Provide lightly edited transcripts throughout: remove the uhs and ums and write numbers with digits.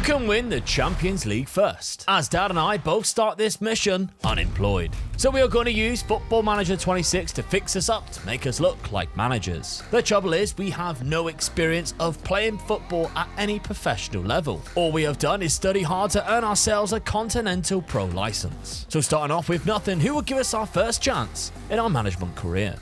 can win the Champions League first? As Dad and I both start this mission unemployed. So we are going to use Football Manager 26 to fix us up to make us look like managers. The trouble is we have no experience of playing football at any professional level. All we have done is study hard to earn ourselves a Continental Pro license. So starting off with nothing, who will give us our first chance in our management career?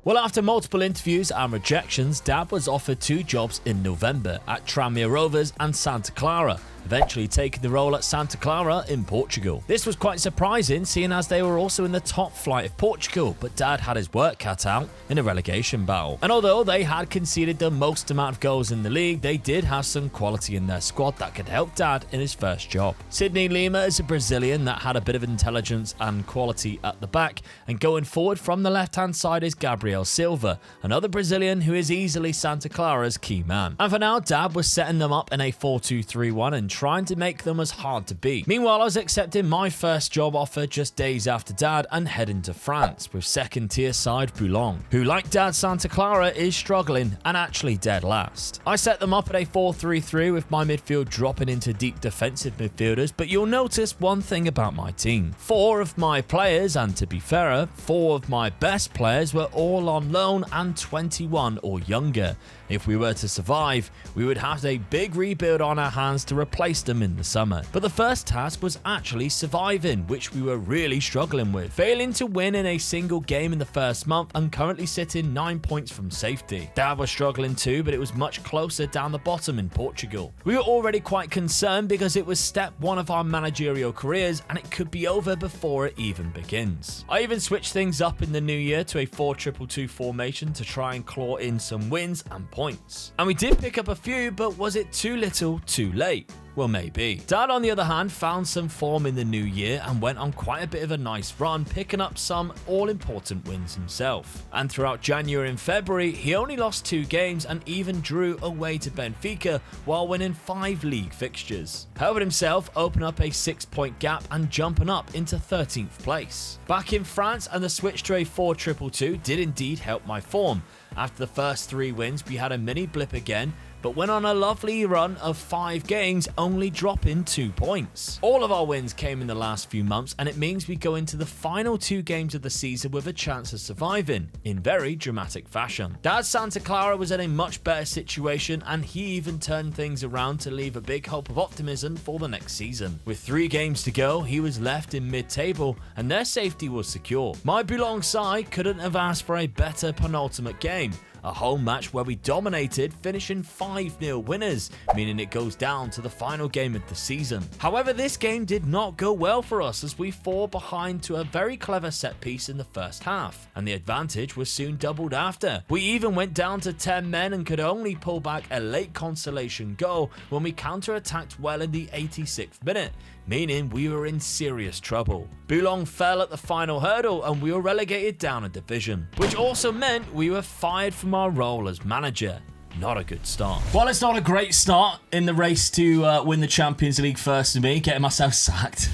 Well, after multiple interviews and rejections, Dad was offered 2 jobs in November at Tranmere Rovers and Santa Clara, eventually taking the role at Santa Clara in Portugal. This was quite surprising, seeing as they were also in the top flight of Portugal, but Dad had his work cut out in a relegation battle. And although they had conceded the most amount of goals in the league, they did have some quality in their squad that could help Dad in his first job. Sidney Lima is a Brazilian that had a bit of intelligence and quality at the back, and going forward from the left-hand side is Gabriel Silva, another Brazilian who is easily Santa Clara's key man. And for now, Dad was setting them up in a 4-2-3-1 and trying to make them as hard to beat. Meanwhile, I was accepting my first job offer just days after Dad and heading to France with second-tier side Boulogne, who like Dad Santa Clara is struggling and actually dead last. I set them up at a 4-3-3 with my midfield dropping into deep defensive midfielders, but you'll notice one thing about my team. 4 of my players, and to be fairer, 4 of my best players were all on loan and 21 or younger. If we were to survive, we would have a big rebuild on our hands to replace them in the summer. But the first task was actually surviving, which we were really struggling with, failing to win in a single game in the first month and currently sitting 9 points from safety. Dad was struggling too, but it was much closer down the bottom in Portugal. We were already quite concerned because it was step 1 of our managerial careers and it could be over before it even begins. I even switched things up in the new year to a 4-2-2 formation to try and claw in some wins and points. And we did pick up a few, but was it too little, too late? Well, maybe. Dad, on the other hand, found some form in the new year and went on quite a bit of a nice run, picking up some all-important wins himself. And throughout January and February, he only lost 2 games and even drew away to Benfica while winning 5 league fixtures. Helping himself open up a 6-point gap and jumping up into 13th place. Back in France, and the switch to a 4-2-2 did indeed help my form. After the first 3 wins, we had a mini blip again, but went on a lovely run of 5 games, only dropping 2 points. All of our wins came in the last few months, and it means we go into the final 2 games of the season with a chance of surviving, in very dramatic fashion. Dad Santa Clara was in a much better situation, and he even turned things around to leave a big hope of optimism for the next season. With 3 games to go, he was left in mid-table, and their safety was secure. My Boulogne side couldn't have asked for a better penultimate game. A home match where we dominated, finishing 5-0 winners, meaning it goes down to the final game of the season. However, this game did not go well for us as we fall behind to a very clever set piece in the first half, and the advantage was soon doubled after. We even went down to 10 men and could only pull back a late consolation goal when we counter-attacked well in the 86th minute, meaning we were in serious trouble. Boulogne fell at the final hurdle and we were relegated down a division, which also meant we were fired from our role as manager. Not a good start. Well, it's not a great start in the race to win the Champions League first for me, getting myself sacked.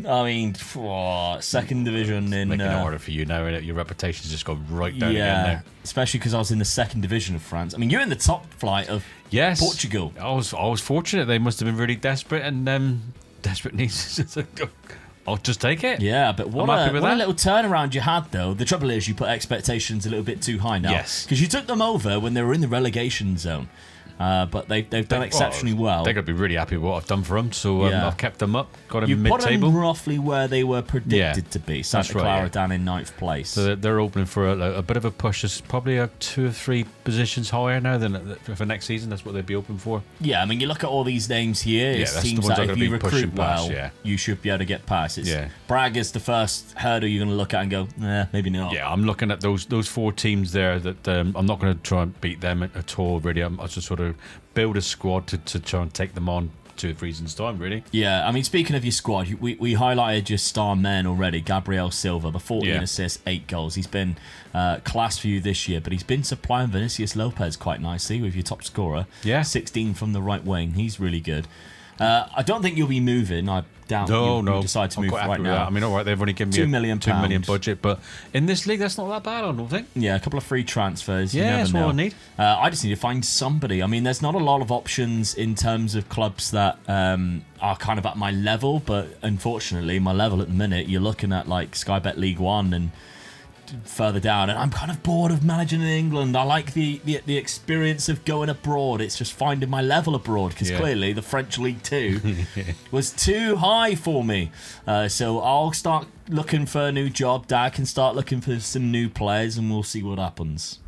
I mean, second division in... Making it harder for you now, innit? Your reputation's just gone right down again now. Especially because I was in the second division of France. I mean, you're in the top flight of Portugal. I was fortunate. They must have been really desperate and desperate needs. I'll just take it. Yeah, but what a little turnaround you had, though. The trouble is you put expectations a little bit too high now. Yes. Because you took them over when they were in the relegation zone. But they've done exceptionally well. They're going to be really happy with what I've done for them. So I've kept them up, got them mid-table. You put them roughly where they were predicted to be. Santa Clara down in 9th place. So they're opening for a bit of a push. It's probably 2 or 3 positions higher now than for next season. That's what they'd be open for. Yeah, I mean, you look at all these names here. It seems that if you recruit well, you should be able to get past. Braga's the first hurdle you're going to look at and go, maybe not. Yeah, I'm looking at those 4 teams there that I'm not going to try and beat them at all, really. I'll just sort of build a squad to try and take them on 2 or 3 seasons time, really. Yeah, I mean, speaking of your squad, we highlighted your star men already. Gabriel Silva, the 14 assists, 8 goals. He's been class for you this year, but he's been supplying Vinicius Lopez quite nicely with your top scorer. 16 from the right wing. He's really good. I don't think you'll be moving. I doubt No, you decide to I'm move quite right happy with now. that. I mean, all right, they've only given me £2 million. £2 million budget, but in this league, that's not that bad, I don't think. Yeah, a couple of free transfers. You Yeah, never that's know. what I need. I just need to find somebody. I mean, there's not a lot of options in terms of clubs that are kind of at my level, but unfortunately, my level at the minute, you're looking at like Sky Bet League One and further down, and I'm kind of bored of managing in England. I like the experience of going abroad. It's just finding my level abroad, because clearly the French League 2 was too high for me. So I'll start looking for a new job. Dad can start looking for some new players, and we'll see what happens.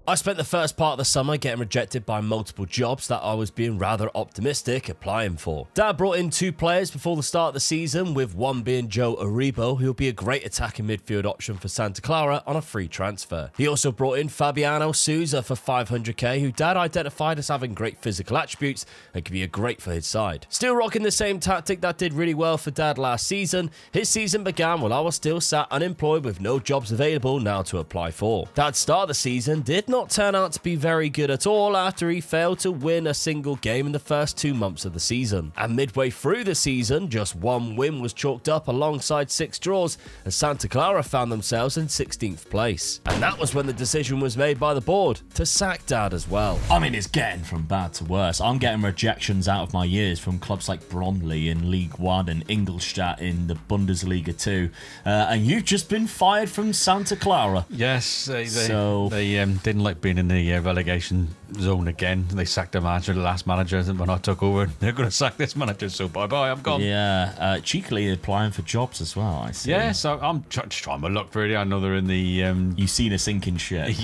I spent the first part of the summer getting rejected by multiple jobs that I was being rather optimistic applying for. Dad brought in 2 players before the start of the season, with one being Joe Aribo, who will be a great attacking midfield option for Santa Clara on a free transfer. He also brought in Fabiano Souza for $500k, who Dad identified as having great physical attributes and could be a great for his side. Still rocking the same tactic that did really well for Dad last season, his season began while I was still sat unemployed with no jobs available now to apply for. Dad's start of the season did not turn out to be very good at all after he failed to win a single game in the first 2 months of the season. And midway through the season, just 1 win was chalked up alongside 6 draws, as Santa Clara found themselves in 16th place. And that was when the decision was made by the board to sack Dad as well. I mean, it's getting from bad to worse. I'm getting rejections out of my ears from clubs like Bromley in League 1 and Ingolstadt in the Bundesliga 2. And you've just been fired from Santa Clara. Yes, they didn't like being in the relegation zone again. They sacked the manager, the last manager, and when I took over, they're going to sack this manager, so bye-bye, I'm gone. Yeah, cheekily applying for jobs as well, I see. Yeah, so I'm just trying my luck, really. I know they're in the... You've seen a sinking ship.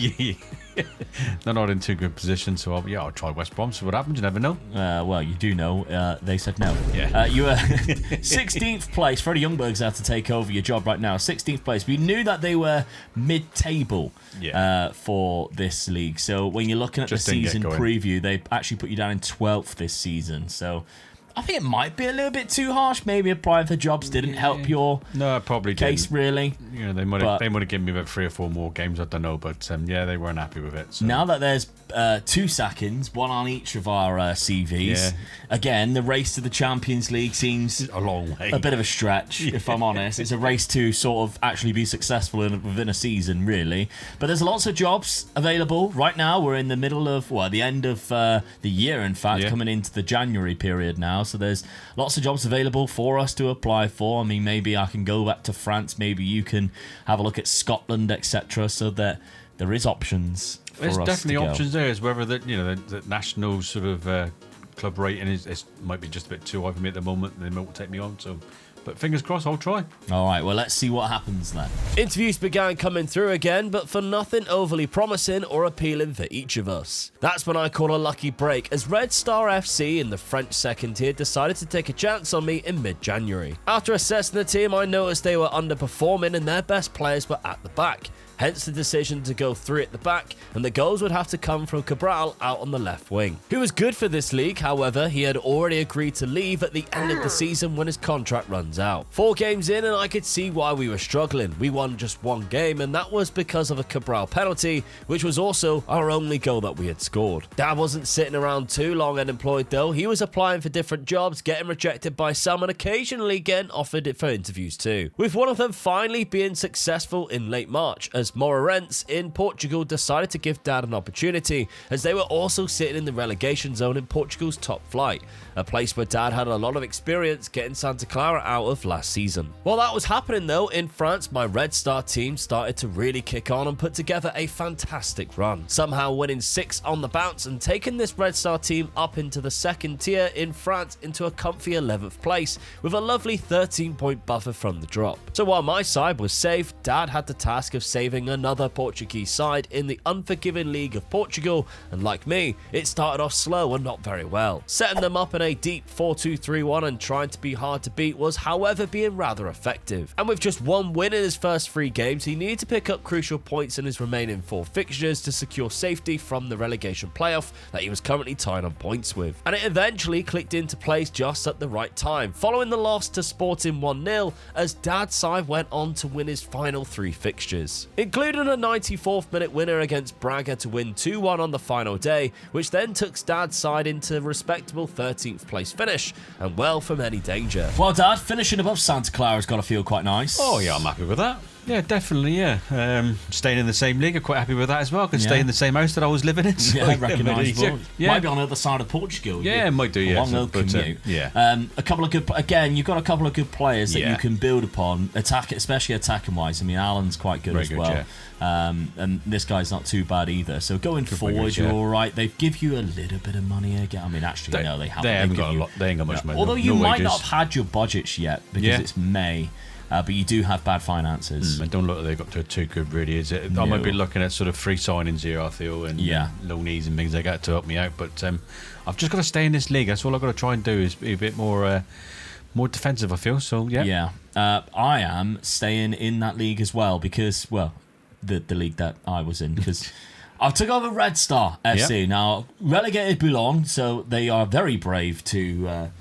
They're not in too good position, so I'll try West Brom, see what happens, you never know. Well, you do know. They said no. Yeah. You were 16th place. Freddie Youngberg's out to take over your job right now. 16th place. We knew that they were mid-table for this league. So when you're looking at the season preview, they actually put you down in 12th this season. So I think it might be a little bit too harsh. Maybe applying for jobs didn't help your case, really. You know, they might have given me about 3 or 4 more games, I don't know, but they weren't happy with it. So. Now that there's 2 sackings, 1 on each of our CVs, again, the race to the Champions League seems a long way. A bit of a stretch, if I'm honest. It's a race to sort of actually be successful within a season, really. But there's lots of jobs available. Right now, we're in the middle of, the end of the year, in fact, coming into the January period now. So there's lots of jobs available for us to apply for. I mean, maybe I can go back to France. Maybe you can have a look at Scotland, etc. So that there is options for us. There's definitely to go. options there. Is whether the national sort of club rating is might be just a bit too high for me at the moment. They won't take me on. So. But fingers crossed, I'll try. All right, well, let's see what happens then. Interviews began coming through again, but for nothing overly promising or appealing for each of us. That's when I called a lucky break, as Red Star FC in the French second tier decided to take a chance on me in mid-January. After assessing the team, I noticed they were underperforming and their best players were at the back. Hence the decision to go 3 at the back, and the goals would have to come from Cabral out on the left wing. Who was good for this league, however, he had already agreed to leave at the end of the season when his contract runs out. 4 games in and I could see why we were struggling. We won just 1 game, and that was because of a Cabral penalty, which was also our only goal that we had scored. Dad wasn't sitting around too long unemployed though. He was applying for different jobs, getting rejected by some, and occasionally getting offered it for interviews too. With one of them finally being successful in late March, as Moreirense in Portugal decided to give Dad an opportunity, as they were also sitting in the relegation zone in Portugal's top flight, a place where Dad had a lot of experience getting Santa Clara out of last season. While that was happening though, in France, my Red Star team started to really kick on and put together a fantastic run, somehow winning 6 on the bounce and taking this Red Star team up into the second tier in France into a comfy 11th place with a lovely 13-point buffer from the drop. So while my side was safe, Dad had the task of saving another Portuguese side in the unforgiving League of Portugal, and like me, it started off slow and not very well. Setting them up in a deep 4-2-3-1 and trying to be hard to beat was, however, being rather effective. And with just 1 win in his first 3 games, he needed to pick up crucial points in his remaining 4 fixtures to secure safety from the relegation playoff that he was currently tied on points with. And it eventually clicked into place just at the right time, following the loss to Sporting 1-0, as Dad's side went on to win his final 3 fixtures. including a 94th minute winner against Braga to win 2-1 on the final day, which then took Dad's side into a respectable 13th place finish, and well from any danger. Well, Dad, finishing above Santa Clara's got to feel quite nice. Oh, yeah, I'm happy with that. Yeah, definitely, yeah. Staying in the same league, I'm quite happy with that as well. I can stay in the same house that I was living in. So yeah, recognisable. Yeah. Might be on the other side of Portugal. Yeah, it might do, yeah. Long old commute. Yeah. A couple of good, again, you've got a couple of good players that you can build upon, especially attacking-wise. I mean, Alan's quite good as well. Yeah. And this guy's not too bad either. So going forward, you're all right. They give you a little bit of money again. I mean, actually, no, they haven't. They haven't got a lot. They ain't got much money. Although you might not have had your budgets yet because it's May. But you do have bad finances. I don't look like they've got to too good, really, is it? No. I might be looking at sort of free signings here, I feel, and loanees and things like that to help me out. But I've just got to stay in this league. That's all I've got to try and do is be a bit more defensive, I feel. So, yeah. Yeah. I am staying in that league as well because, well, the league that I was in, because I took over Red Star FC. Yep. Now, relegated Boulogne, so they are very brave to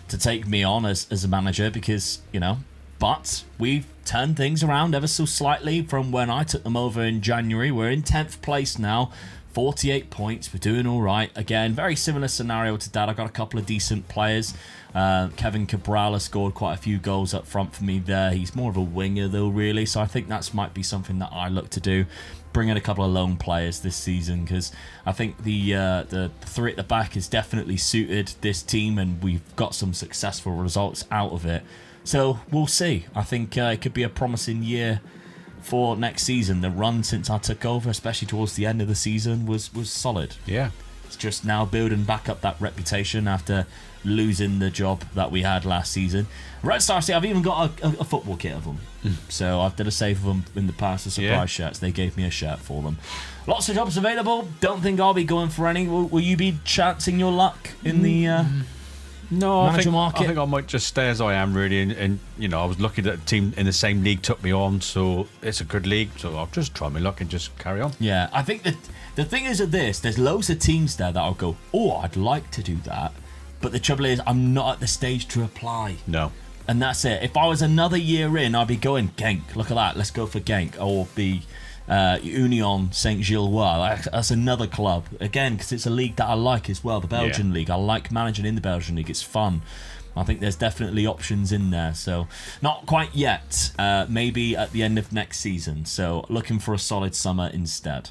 take me on as a manager because, you know, but we've turned things around ever so slightly from when I took them over in January. We're in 10th place now, 48 points. We're doing all right. Again, very similar scenario to Dad. I got a couple of decent players. Kevin Cabral has scored quite a few goals up front for me there. He's more of a winger though, really. So I think that might be something that I look to do. Bring in a couple of loan players this season because I think the three at the back is definitely suited this team and we've got some successful results out of it. So we'll see. I think it could be a promising year for next season. The run since I took over, especially towards the end of the season, was solid. Yeah. It's just now building back up that reputation after losing the job that we had last season. Red Star City, I've even got a football kit of them. So I've done a save of them in the past, the surprise shirts. They gave me a shirt for them. Lots of jobs available. Don't think I'll be going for any. Will you be chancing your luck in the... No, I think I might just stay as I am, really. And you know, I was lucky that a team in the same league took me on, so it's a good league. So I'll just try my luck and just carry on. Yeah, I think that the thing is with this, there's loads of teams there that I'll go, oh, I'd like to do that. But the trouble is, I'm not at the stage to apply. No. And that's it. If I was another year in, I'd be going, Genk, look at that, let's go for Genk. Or the Union Saint-Gilloise. That's another club. Again, because it's a league that I like as well, the Belgian league. I like managing in the Belgian league. It's fun. I think there's definitely options in there. So, not quite yet. Maybe at the end of next season. So, looking for a solid summer instead.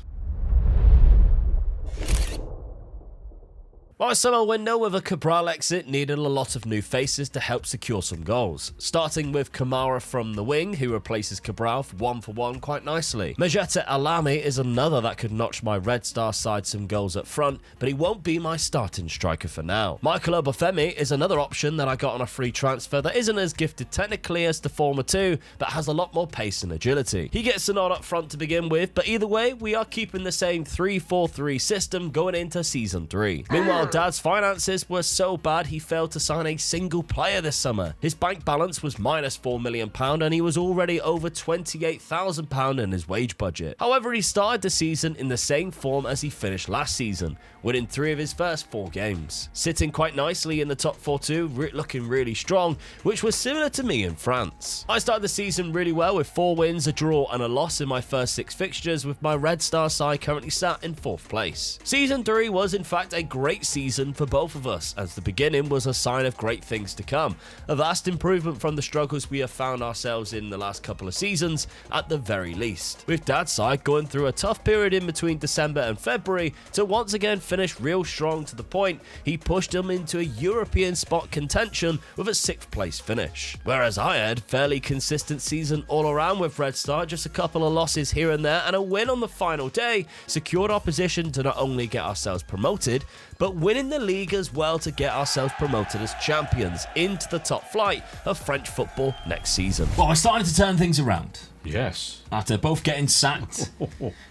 My summer window with a Cabral exit needed a lot of new faces to help secure some goals, starting with Kamara from the wing, who replaces Cabral for 1-for-1 quite nicely. Majete Alami is another that could notch my Red Star side some goals up front, but he won't be my starting striker for now. Michael Obafemi is another option that I got on a free transfer that isn't as gifted technically as the former two, but has a lot more pace and agility. He gets the nod up front to begin with, but either way, we are keeping the same 3-4-3 system going into Season 3. Meanwhile, Dad's finances were so bad he failed to sign a single player this summer. His bank balance was minus £4 million and he was already over £28,000 in his wage budget. However, he started the season in the same form as he finished last season, winning 3 of his first 4 games. Sitting quite nicely in the top 4 too, looking really strong, which was similar to me in France. I started the season really well with 4 wins, a draw and a loss in my first 6 fixtures, with my Red Star side currently sat in 4th place. Season 3 was in fact a great season for both of us, as the beginning was a sign of great things to come. A vast improvement from the struggles we have found ourselves in the last couple of seasons, at the very least. With Dad's side going through a tough period in between December and February to once again finish real strong, to the point he pushed them into a European spot contention with a 6th place finish. Whereas I had fairly consistent season all around with Red Star, just a couple of losses here and there and a win on the final day secured our position to not only get ourselves promoted, but winning the league as well to get ourselves promoted as champions into the top flight of French football next season. Well, we're starting to turn things around. Yes. After both getting sacked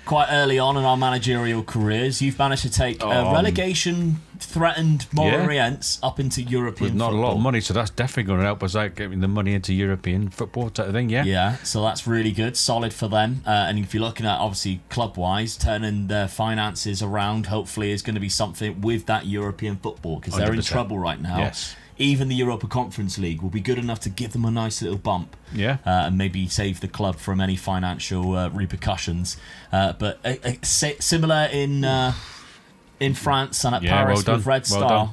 quite early on in our managerial careers, you've managed to take relegation-threatened Montpellier up into European with not football. a lot of money, so that's definitely going to help us out getting the money into European football type of thing, yeah? Yeah, so that's really good, solid for them. And if you're looking at, obviously, club-wise, turning their finances around, hopefully is going to be something with that European football, because they're in 100%. trouble right now. Yes. even the Europa Conference League will be good enough to give them a nice little bump. Yeah. And maybe save the club from any financial repercussions. But similar in France and at Paris with Red Star.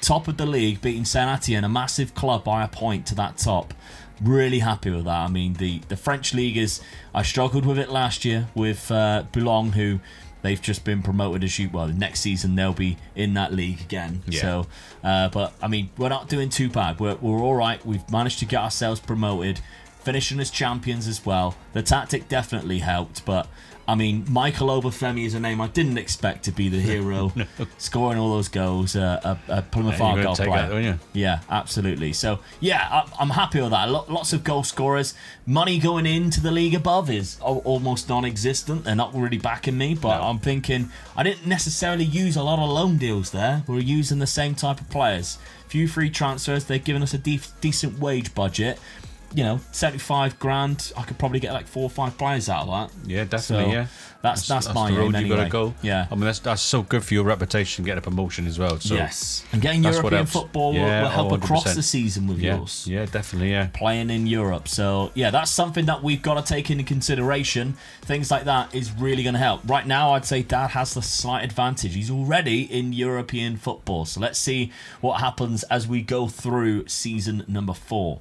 Top of the league, beating Saint-Etienne, a massive club by a point to that top. Really happy with that. I mean, the French league I struggled with it last year with Boulogne, who they've just been promoted next season they'll be in that league again. Yeah. So, but I mean, we're not doing too bad. We're all right. We've managed to get ourselves promoted, finishing as champions as well. The tactic definitely helped, but I mean, Michael Obafemi is a name I didn't expect to be the hero, scoring all those goals. A Plymouth Argyle player. That, you? Yeah, absolutely. So, yeah, I'm happy with that. Lots of goal scorers. Money going into the league above is almost non-existent. They're not really backing me, but I'm thinking I didn't necessarily use a lot of loan deals there. We're using the same type of players. Few free transfers. They've given us a decent wage budget. 75 grand, I could probably get like 4 or 5 players out of that. Yeah, definitely. So yeah, that's my the road aim you've got anyway. to go. Yeah, I mean that's so good for your reputation, getting a promotion as well. So yes, and getting European football will help across the season with yours. Yeah, definitely. Yeah, playing in Europe. So yeah, that's something that we've got to take into consideration. Things like that is really going to help. Right now, I'd say Dad has the slight advantage. He's already in European football. So let's see what happens as we go through season number 4.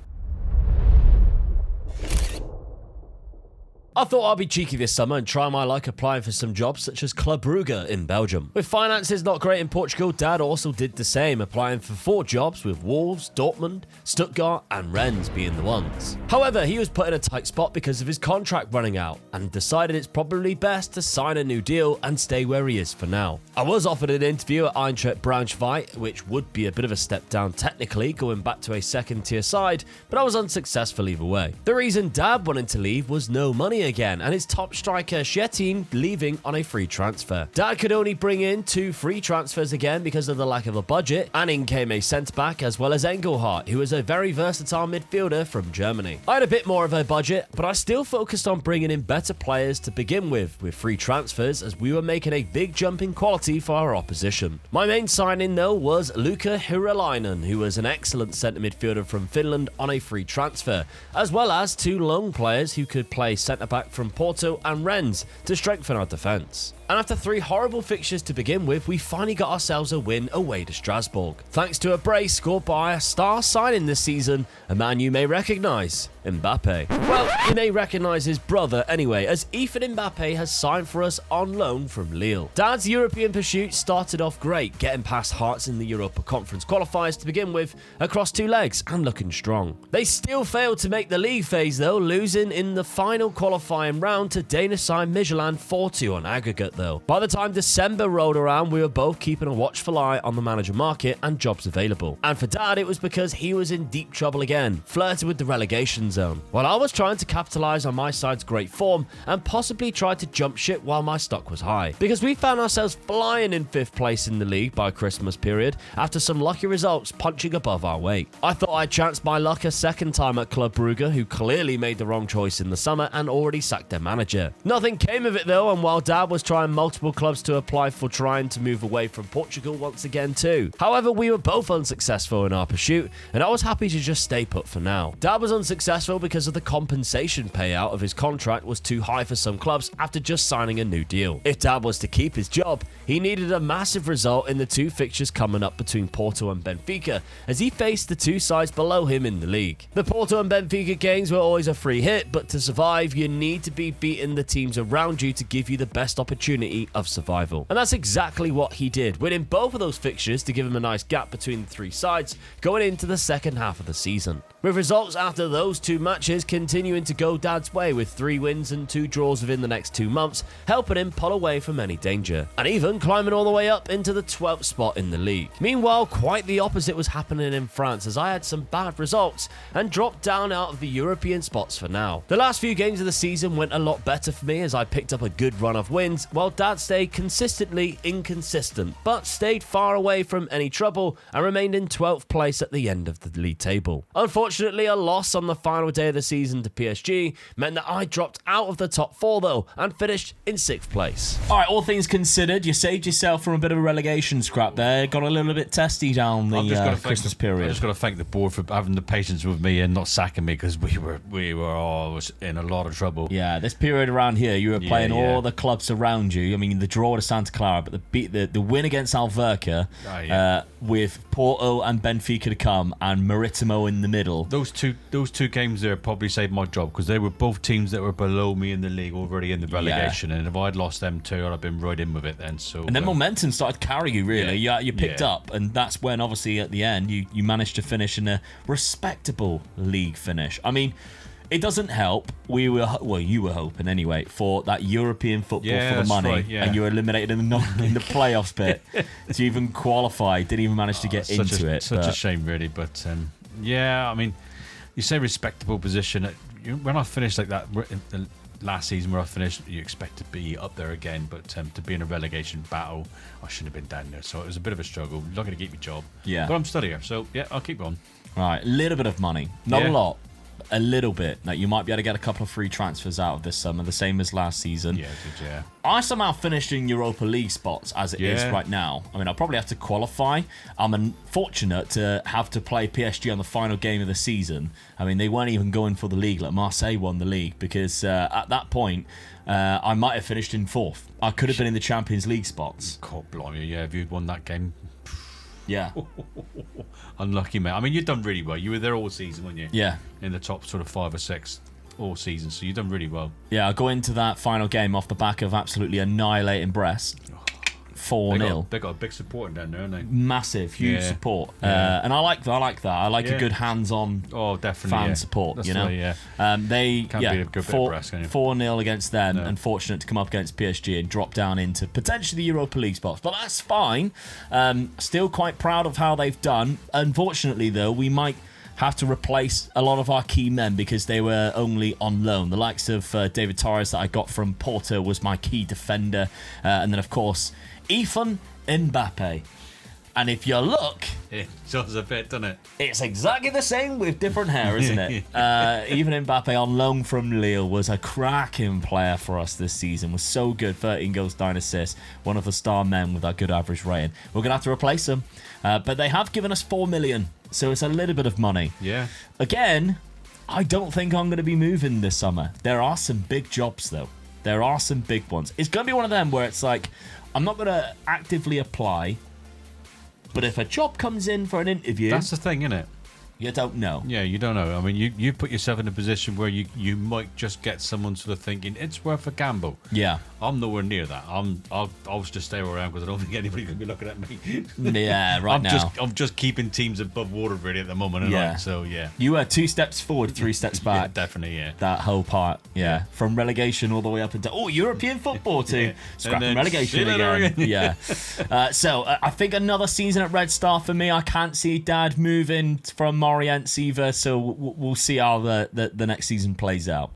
I thought I'd be cheeky this summer and try my luck applying for some jobs such as Club Brugge in Belgium. With finances not great in Portugal, Dad also did the same, applying for 4 jobs with Wolves, Dortmund, Stuttgart and Rennes being the ones. However, he was put in a tight spot because of his contract running out and decided it's probably best to sign a new deal and stay where he is for now. I was offered an interview at Eintracht Braunschweig, which would be a bit of a step down technically, going back to a second tier side, but I was unsuccessful either way. The reason Dad wanted to leave was no money again, and his top striker Shettin leaving on a free transfer. Dad could only bring in 2 free transfers again because of the lack of a budget, and in came a centre-back as well as Engelhardt, who is a very versatile midfielder from Germany. I had a bit more of a budget, but I still focused on bringing in better players to begin with free transfers, as we were making a big jump in quality for our opposition. My main signing though was Luka Hiralainen, who was an excellent centre midfielder from Finland on a free transfer, as well as 2 loan players who could play centre-back from Porto and Rennes to strengthen our defence. And after 3 horrible fixtures to begin with, we finally got ourselves a win away to Strasbourg, thanks to a brace scored by a star signing this season, a man you may recognise, Mbappe. Well, you may recognise his brother anyway, as Ethan Mbappe has signed for us on loan from Lille. Dad's European pursuit started off great, getting past Hearts in the Europa Conference qualifiers to begin with, across 2 legs and looking strong. They still failed to make the league phase though, losing in the final qualifying round to Danish side Midtjylland 4-2 on aggregate though. By the time December rolled around, we were both keeping a watchful eye on the manager market and jobs available. And for Dad, it was because he was in deep trouble again, flirting with the relegation zone, while I was trying to capitalise on my side's great form and possibly try to jump ship while my stock was high. Because we found ourselves flying in 5th place in the league by Christmas period after some lucky results punching above our weight. I thought I'd chance my luck a second time at Club Brugge, who clearly made the wrong choice in the summer and already sacked their manager. Nothing came of it though, and while Dad was trying multiple clubs to apply for trying to move away from Portugal once again too. However, we were both unsuccessful in our pursuit, and I was happy to just stay put for now. Dad was unsuccessful because of the compensation payout of his contract was too high for some clubs after just signing a new deal. If Dad was to keep his job, he needed a massive result in the 2 fixtures coming up between Porto and Benfica, as he faced the 2 sides below him in the league. The Porto and Benfica games were always a free hit, but to survive, you need to be beating the teams around you to give you the best opportunity of survival. And that's exactly what he did, winning both of those fixtures to give him a nice gap between the 3 sides going into the second half of the season. With results after those 2 matches continuing to go Dad's way, with 3 wins and 2 draws within the next 2 months, helping him pull away from any danger, and even climbing all the way up into the 12th spot in the league. Meanwhile, quite the opposite was happening in France, as I had some bad results and dropped down out of the European spots for now. The last few games of the season went a lot better for me, as I picked up a good run of wins, while while Dad stayed consistently inconsistent, but stayed far away from any trouble and remained in 12th place at the end of the league table. Unfortunately, a loss on the final day of the season to PSG meant that I dropped out of the top 4 though and finished in 6th place. Alright, all things considered, you saved yourself from a bit of a relegation scrap there. Got a little bit testy down the Christmas period. I just got to thank the board for having the patience with me and not sacking me, because we were always in a lot of trouble. Yeah, this period around here, you were playing all the clubs around you. I mean, the draw to Santa Clara, but the win against Alverca, with Porto and Benfica to come and Maritimo in the middle. Those two games there probably saved my job, because they were both teams that were below me in the league, already in the relegation, and if I'd lost them two, I'd have been right in with it then. So and then momentum started to carry you, really. You picked up, and that's when obviously at the end you managed to finish in a respectable league finish. I mean, it doesn't help. You were hoping anyway for that European football for the money, right, and you were eliminated in the playoffs bit to even qualify. Didn't even manage to get into it. Such a shame, really. But I mean, you say respectable position. When I finished like that the last season where I finished, you expect to be up there again, but to be in a relegation battle, I shouldn't have been down there. So it was a bit of a struggle. Not going to keep my job. Yeah, but I'm still here, so I'll keep on. Right, a little bit of money, not a lot. A little bit. Now, you might be able to get a couple of free transfers out of this summer, the same as last season. Yeah. I somehow finished in Europa League spots as it is right now. I mean, I'll probably have to qualify. I'm unfortunate to have to play PSG on the final game of the season. I mean, they weren't even going for the league. Like, Marseille won the league because at that point, I might have finished in 4th. I could have been in the Champions League spots. God blimey, if you'd won that game. Yeah. Unlucky, mate. I mean, you've done really well. You were there all season, weren't you? Yeah. In the top sort of 5 or 6 all season, so you've done really well. Yeah, I go into that final game off the back of absolutely annihilating Brest. 4-0. They got a big support down there, haven't they? Massive, huge support. And I like that. I like a good hands-on fan support. That's you know, they can't be a good bit of Brest, can you? 4-0 against them. No. Unfortunate to come up against PSG and drop down into potentially the Europa League spots, but that's fine. Still quite proud of how they've done. Unfortunately, though, we might have to replace a lot of our key men because they were only on loan. The likes of David Torres that I got from Porto was my key defender, and then of course Ethan Mbappe. And if you look, it does a bit, doesn't it? It's exactly the same with different hair, isn't it? Even Mbappe on loan from Lille was a cracking player for us this season. Was so good, 13 goals, 9 assists. One of the star men with our good average rating. We're going to have to replace him. But they have given us 4 million. So it's a little bit of money. Yeah. Again, I don't think I'm going to be moving this summer. There are some big jobs, though. There are some big ones. It's going to be one of them where it's like, I'm not going to actively apply, but if a job comes in for an interview... That's the thing, isn't it? You don't know. Yeah, you don't know. I mean, you put yourself in a position where you might just get someone sort of thinking, it's worth a gamble. Yeah. I'm nowhere near that. I'll just stay where I am because I don't think anybody's going to be looking at me. Yeah, now. I'm just keeping teams above water really at the moment. Yeah. So, yeah. You were 2 steps forward, 3 steps back. Yeah, definitely, yeah. That whole part, yeah. From relegation all the way up into, European football to scrapping relegation again. Yeah. So, I think another season at Red Star for me. I can't see Dad moving from Morientes either, so we'll see how the next season plays out.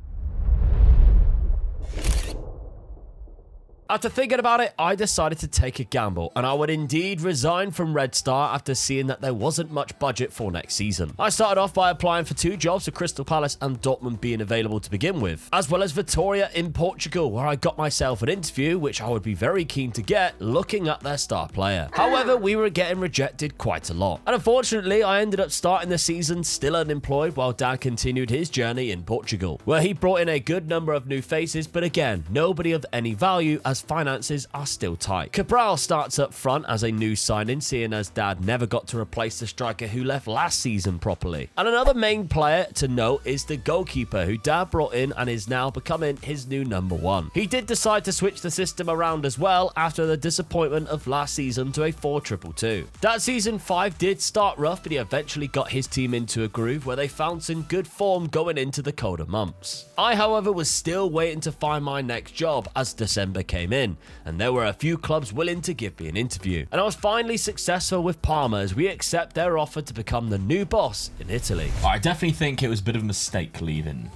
After thinking about it, I decided to take a gamble, and I would indeed resign from Red Star after seeing that there wasn't much budget for next season. I started off by applying for 2 jobs, with Crystal Palace and Dortmund being available to begin with, as well as Vitória in Portugal, where I got myself an interview, which I would be very keen to get, looking at their star player. However, we were getting rejected quite a lot, and unfortunately, I ended up starting the season still unemployed while Dad continued his journey in Portugal, where he brought in a good number of new faces, but again, nobody of any value as finances are still tight. Cabral starts up front as a new signing, seeing as Dad never got to replace the striker who left last season properly. And another main player to note is the goalkeeper who Dad brought in and is now becoming his new number 1. He did decide to switch the system around as well after the disappointment of last season to a 4-2-2. That season 5 did start rough, but he eventually got his team into a groove where they found some good form going into the colder months. I, however, was still waiting to find my next job as December came in, and there were a few clubs willing to give me an interview. And I was finally successful with Parma as we accept their offer to become the new boss in Italy. I definitely think it was a bit of a mistake leaving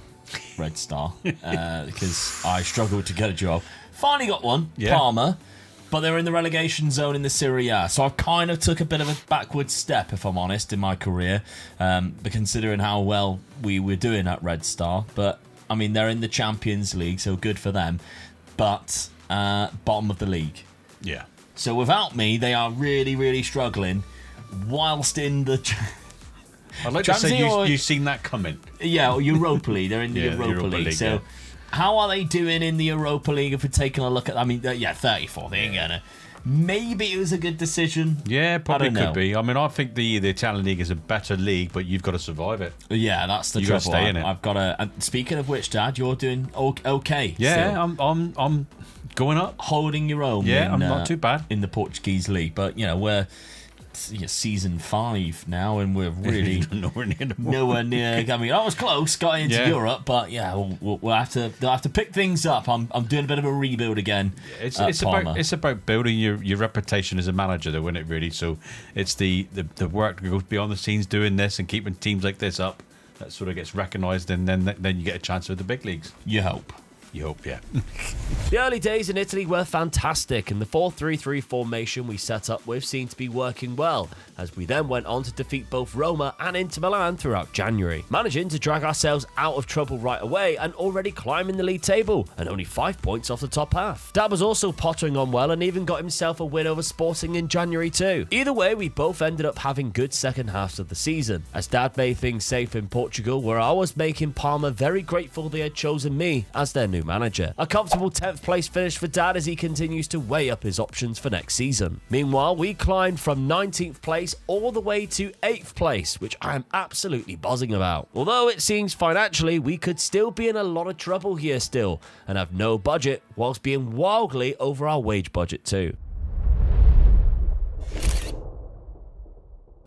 Red Star because I struggled to get a job. finally got one, Parma, but they're in the relegation zone in the Serie A. So I've kind of took a bit of a backward step, if I'm honest, in my career, but considering how well we were doing at Red Star. But, I mean, they're in the Champions League, so good for them. But bottom of the league. Yeah. So without me, they are really, really struggling, whilst in the... I'd like to say you've seen that coming. Yeah, or Europa League. They're in the Europa League. So how are they doing in the Europa League if we're taking a look at... I mean, 34. They ain't gonna... Maybe it was a good decision. Yeah, probably could be. I mean, I think the Italian league is a better league, but you've got to survive it. Yeah, that's the trouble. You've got to stay in it. I've got to... And speaking of which, Dad, you're doing okay. Yeah, I'm going up. Holding your own. Yeah, I'm not too bad. In the Portuguese league. But, we're... season 5 now, and we're really nowhere near. I mean, I was close, got into Europe, but we'll have to pick things up. I'm doing a bit of a rebuild again. It's about building your reputation as a manager, though, isn't it? Really, so it's the work that goes behind the scenes doing this and keeping teams like this up that sort of gets recognised, and then you get a chance with the big leagues. You hope. You hope, yeah. The early days in Italy were fantastic, and the 4-3-3 formation we set up with seemed to be working well, as we then went on to defeat both Roma and Inter Milan throughout January, managing to drag ourselves out of trouble right away and already climbing the league table, and only 5 points off the top half. Dad was also pottering on well and even got himself a win over Sporting in January too. Either way, we both ended up having good second halves of the season, as Dad made things safe in Portugal, where I was making Parma very grateful they had chosen me as their new manager. A comfortable 10th place finish for Dad as he continues to weigh up his options for next season. Meanwhile, we climbed from 19th place all the way to 8th place, which I am absolutely buzzing about. Although it seems financially we could still be in a lot of trouble here still, and have no budget whilst being wildly over our wage budget too.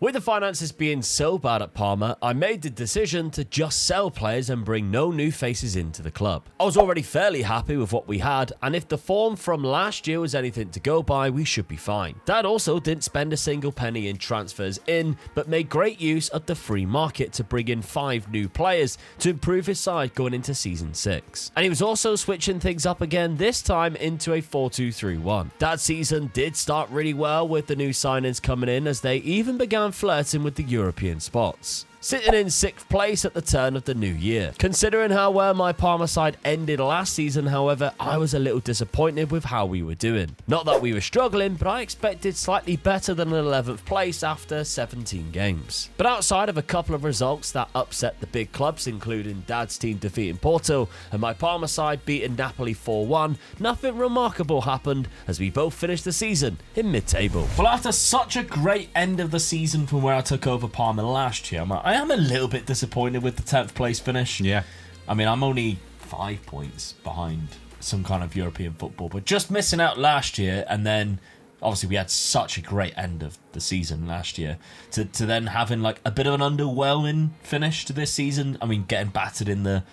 With the finances being so bad at Parma, I made the decision to just sell players and bring no new faces into the club. I was already fairly happy with what we had, and if the form from last year was anything to go by, we should be fine. Dad also didn't spend a single penny in transfers in, but made great use of the free market to bring in 5 new players to improve his side going into season 6. And he was also switching things up again, this time into a 4-2-3-1. Dad's season did start really well with the new signings coming in, as they even began flirting with the European spots, sitting in 6th place at the turn of the new year. Considering how well my Parma side ended last season, however, I was a little disappointed with how we were doing. Not that we were struggling, but I expected slightly better than an 11th place after 17 games. But outside of a couple of results that upset the big clubs, including Dad's team defeating Porto and my Parma side beating Napoli 4-1, nothing remarkable happened as we both finished the season in mid-table. Well, after such a great end of the season from where I took over Parma last year, I am a little bit disappointed with the 10th place finish. Yeah. I mean, I'm only 5 points behind some kind of European football, but just missing out last year, and then obviously we had such a great end of the season last year, to then having like a bit of an underwhelming finish to this season. I mean, getting battered in the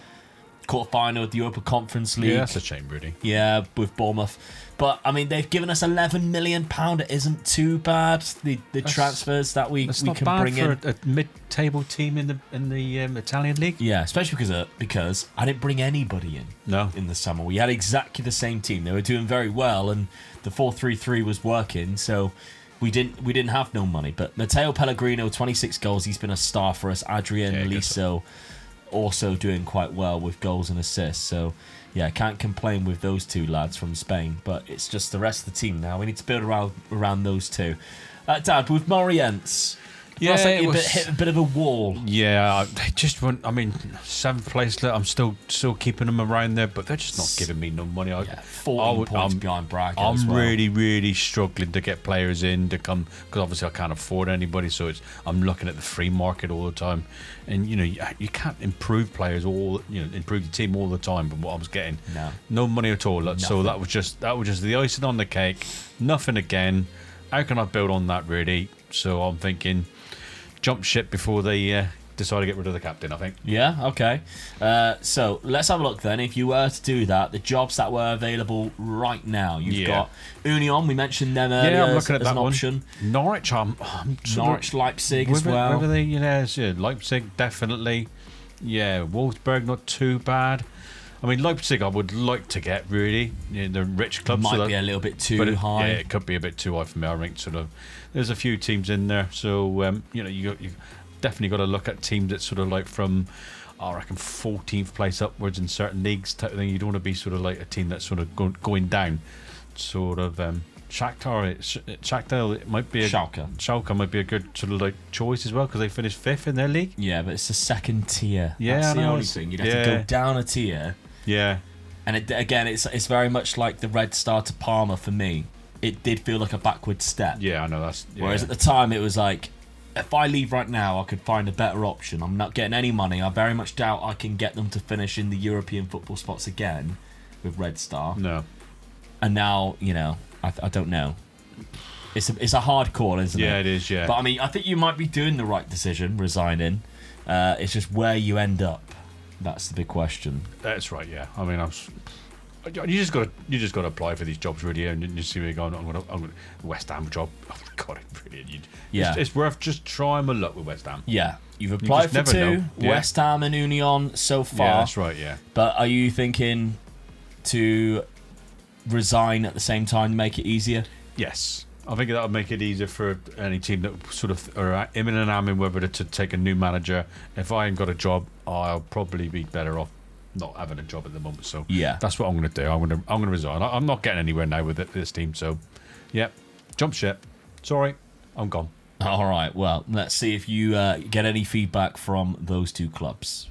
quarterfinal of the Europa Conference League. Yeah, that's a shame, really. Yeah, with Bournemouth. But, I mean, they've given us £11 million. It isn't too bad, the transfers that we can bring in. That's not bad for a mid-table team in the Italian league. Yeah, especially because I didn't bring anybody in the summer. We had exactly the same team. They were doing very well, and the 4-3-3 was working, so we didn't have no money. But Matteo Pellegrino, 26 goals. He's been a star for us. Adrian Liso also doing quite well with goals and assists. So, yeah, can't complain with those two lads from Spain. But it's just the rest of the team now. We need to build around those two. Dad, with Morientes, hit a bit of a wall. Yeah, they just went. I mean, 7th place. I'm still keeping them around there, but they're just not giving me no money. 14 points behind Braga. I'm really, really struggling to get players in to come, because obviously I can't afford anybody. So I'm looking at the free market all the time, and you can't improve players improve the team all the time. But what I was getting, no money at all. Nothing. So that was just the icing on the cake. Nothing again. How can I build on that, really? So I'm thinking, jump ship before they decide to get rid of the captain, I think. Yeah, okay. So let's have a look then. If you were to do that, the jobs that were available right now, you've got Union, we mentioned them earlier. I'm looking at that an option. Norwich, Norwich, Leipzig as well. Whether they, Leipzig definitely. Yeah, Wolfsburg not too bad. I mean, Leipzig I would like to get, really. The rich clubs. Might be a little bit too high. Yeah, it could be a bit too high for me. I think sort of there's a few teams in there. So, you definitely got to look at teams that sort of like from, I reckon, 14th place upwards in certain leagues type of thing. You don't want to be sort of like a team that's sort of going down. Sort of Shakhtar, it might be Schalke might be a good sort of like choice as well because they finished 5th in their league. Yeah, but it's the second tier. Yeah, that's the only thing. You'd have to go down a tier. Yeah, and it's very much like the Red Star to Parma for me. It did feel like a backward step. Yeah, I know that's. Yeah. Whereas at the time it was like, if I leave right now, I could find a better option. I'm not getting any money. I very much doubt I can get them to finish in the European football spots again with Red Star. No. And now, I don't know. It's a hard call, isn't it? Yeah, it is, yeah. But, I mean, I think you might be doing the right decision, resigning. It's just where you end up. That's the big question. That's right, yeah. I mean, you just got to apply for these jobs, really, and you see where you're going. I'm going West Ham job. Oh, God, it really. It's worth just trying my luck with West Ham. Yeah. You've applied for 2, West Ham and Union so far. Yeah, that's right, yeah. But are you thinking to resign at the same time to make it easier? Yes, I think that would make it easier for any team that sort of are imminent and whether to take a new manager. If I ain't got a job, I'll probably be better off not having a job at the moment. So yeah, that's what I'm going to do. I'm going to resign. I'm not getting anywhere now with this team. So yeah, jump ship. Sorry, I'm gone. All right. Well, let's see if you get any feedback from those 2 clubs.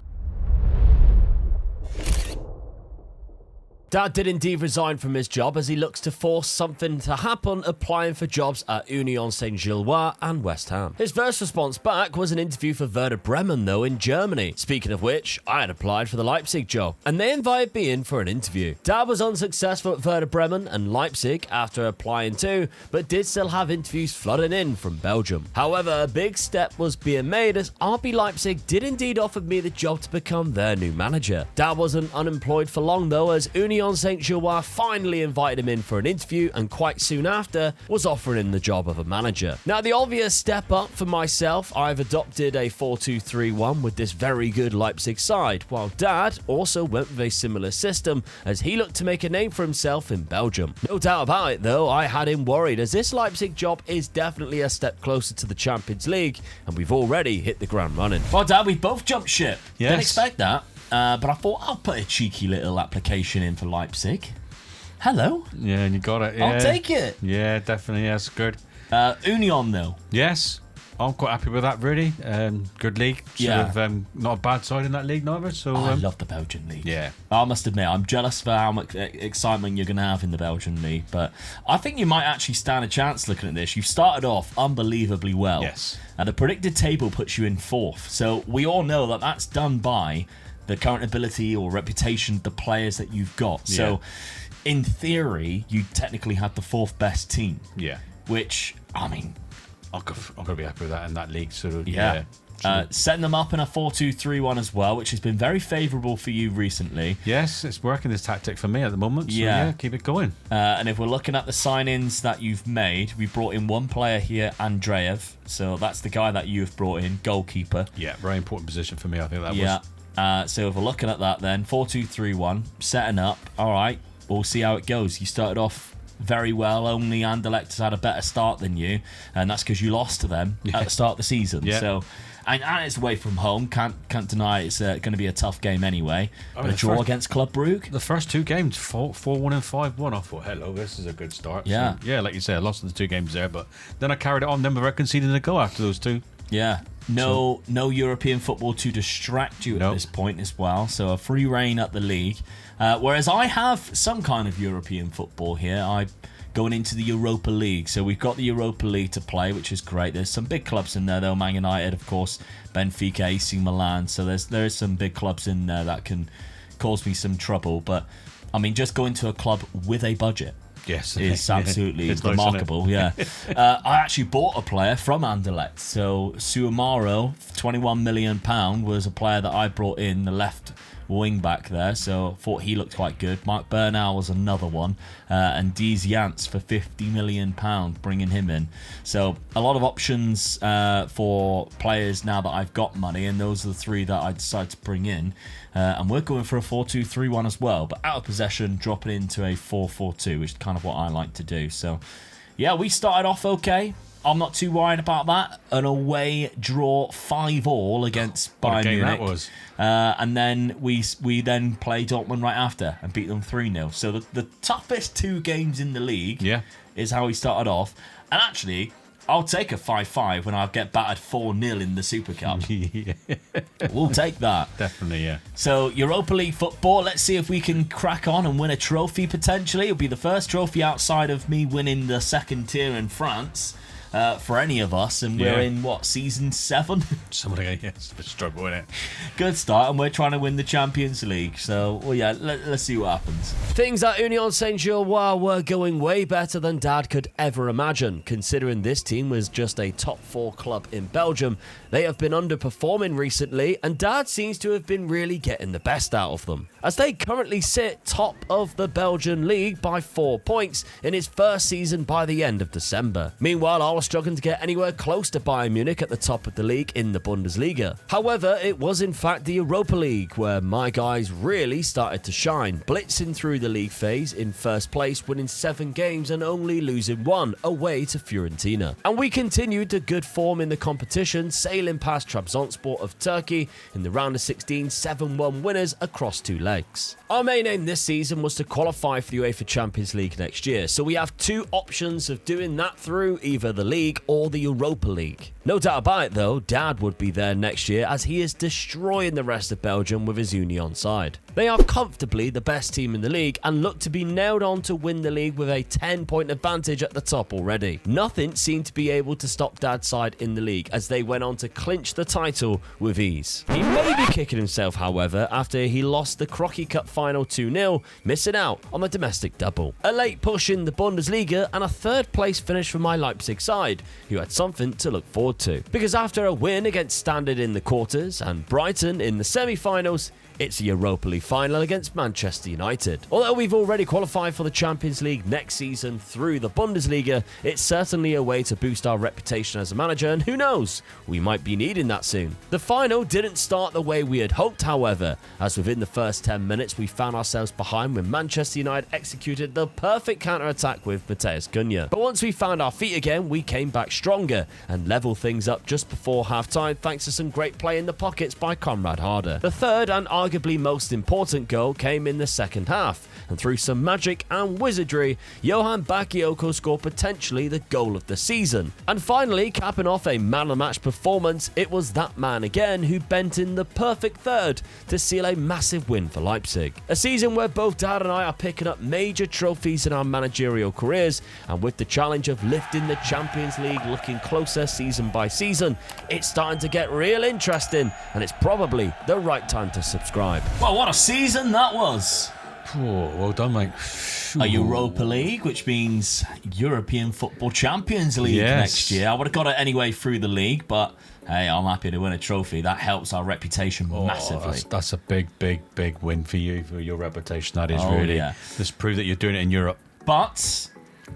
Dad did indeed resign from his job as he looks to force something to happen applying for jobs at Union Saint-Gilloise and West Ham. His first response back was an interview for Werder Bremen though in Germany. Speaking of which, I had applied for the Leipzig job and they invited me in for an interview. Dad was unsuccessful at Werder Bremen and Leipzig after applying too, but did still have interviews flooding in from Belgium. However, a big step was being made as RB Leipzig did indeed offer me the job to become their new manager. Dad wasn't unemployed for long though, as Union Saint-Gilloise finally invited him in for an interview and quite soon after was offering him the job of a manager. Now the obvious step up for myself, I've adopted a 4-2-3-1 with this very good Leipzig side, while Dad also went with a similar system as he looked to make a name for himself in Belgium. No doubt about it though, I had him worried as this Leipzig job is definitely a step closer to the Champions League and we've already hit the ground running. Well Dad, we both jumped ship. Yes. Didn't expect that. But I thought I'll put a cheeky little application in for Leipzig. Hello. Yeah, and you got it. Yeah. I'll take it. Yeah, definitely. That's good. Union, though. Yes. I'm quite happy with that, really. Good league. Sort of, not a bad side in that league, neither. So I love the Belgian league. Yeah. I must admit, I'm jealous for how much excitement you're going to have in the Belgian league. But I think you might actually stand a chance looking at this. You've started off unbelievably well. Yes. And the predicted table puts you in 4th. So we all know that that's done by the current ability or reputation of the players that you've got. Yeah. So in theory, you technically have the 4th best team. Yeah. Which, I mean, I'm going to be happy with that in that league. Sort of, yeah. Setting them up in a 4-2-3-1 as well, which has been very favourable for you recently. Yes, it's working, this tactic for me at the moment. So yeah, keep it going. And if we're looking at the signings that you've made, we brought in one player here, Andreev. So that's the guy that you've brought in, goalkeeper. Yeah, very important position for me. I think that was. Yeah. So if we're looking at that then, 4-2-3-1, setting up. All right, we'll see how it goes. You started off very well. Only Anderlecht has had a better start than you, and that's because you lost to them at the start of the season. Yeah. So, and it's away from home. Can't deny it's going to be a tough game anyway. I mean, a draw against Club Brugge. The first 2 games, 4-1 and 5-1. I thought, hello, this is a good start. Yeah. So, yeah, like you said, I lost the 2 games there, but then I carried it on. Then without conceding a goal after those 2. Yeah. No European football to distract you at this point as well. So a free reign at the league. Whereas I have some kind of European football here. I'm going into the Europa League. So we've got the Europa League to play, which is great. There's some big clubs in there though. Man United, of course, Benfica, AC Milan. So there's some big clubs in there that can cause me some trouble. But I mean, just going to a club with a budget. Yes, it's absolutely remarkable. Nice, I actually bought a player from Anderlecht. So Suamaro, £21 million, was a player that I brought in, the left wing back there, so thought he looked quite good. Mark Bernal was another one, and Diez Jans for £50 million, bringing him in. So a lot of options for players now that I've got money, and those are the three that I decided to bring in. And we're going for a 4-2-3-1 as well, but out of possession, dropping into a 4-4-2, which is kind of what I like to do. So yeah, we started off okay. I'm not too worried about that. An away draw 5-5 against Bayern Munich. That was. And then we then play Dortmund right after and beat them 3-0. So the toughest 2 games in the league is how we started off. And actually, I'll take a 5-5 when I get battered 4-0 in the Super Cup. We'll take that. Definitely, yeah. So, Europa League football, let's see if we can crack on and win a trophy potentially. It'll be the first trophy outside of me winning the second tier in France. For any of us, and we're in season 7? Somebody, it's a struggle, isn't it? Good start, and we're trying to win the Champions League. So, let's see what happens. Things at Union Saint-Gilloise were going way better than Dad could ever imagine. Considering this team was just a top 4 club in Belgium, they have been underperforming recently, and Dad seems to have been really getting the best out of them, as they currently sit top of the Belgian league by 4 points in his first season by the end of December. Meanwhile, I was struggling to get anywhere close to Bayern Munich at the top of the league in the Bundesliga. However, it was in fact the Europa League where my guys really started to shine, blitzing through the league phase in first place, winning 7 games and only losing 1 away to Fiorentina. And we continued the good form in the competition, sailing past Trabzonspor of Turkey in the round of 16, 7-1 winners across 2 legs. Our main aim this season was to qualify for the UEFA Champions League next year, so we have 2 options of doing that through either the league or the Europa League. No doubt about it though, Dad would be there next year as he is destroying the rest of Belgium with his Union side. They are comfortably the best team in the league and look to be nailed on to win the league with a 10-point advantage at the top already. Nothing seemed to be able to stop Dad's side in the league as they went on to clinch the title with ease. He may be kicking himself, however, after he lost the Crocky Cup final 2-0, missing out on the domestic double. A late push in the Bundesliga and a 3rd place finish for my Leipzig side, who had something to look forward to. Because after a win against Standard in the quarters and Brighton in the semi-finals, it's a Europa League final against Manchester United. Although we've already qualified for the Champions League next season through the Bundesliga, it's certainly a way to boost our reputation as a manager, and who knows, we might be needing that soon. The final didn't start the way we had hoped, however, as within the first 10 minutes we found ourselves behind when Manchester United executed the perfect counter-attack with Matheus Cunha. But once we found our feet again, we came back stronger and leveled things up just before half-time thanks to some great play in the pockets by Conrad Harder. The third and arguably most important goal came in the second half, and through some magic and wizardry, Johan Bakayoko scored potentially the goal of the season. And finally, capping off a man-of-the-match performance, it was that man again who bent in the perfect third to seal a massive win for Leipzig. A season where both Dad and I are picking up major trophies in our managerial careers, and with the challenge of lifting the Champions League looking closer season by season, it's starting to get real interesting, and it's probably the right time to subscribe. Well, what a season that was. Oh, well done, mate. A Europa League, which means European Football Champions League next year. I would have got it anyway through the league, but hey, I'm happy to win a trophy. That helps our reputation massively. That's a big win for you, for your reputation. That is really. Yeah. Just prove that you're doing it in Europe. But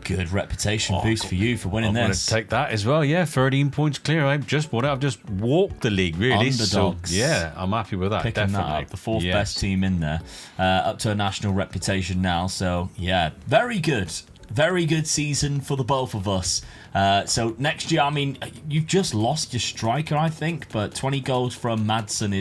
good reputation boost for you for winning this. I'm going to take that as well. Yeah, 13 points clear. I've just walked the league, really. Underdogs. So, yeah, I'm happy with that. Picking definitely. That up, the 4th best team in there, up to a national reputation now. So yeah, very good. Very good season for the both of us. So next year, I mean, you've just lost your striker, I think, but 20 goals from Madsen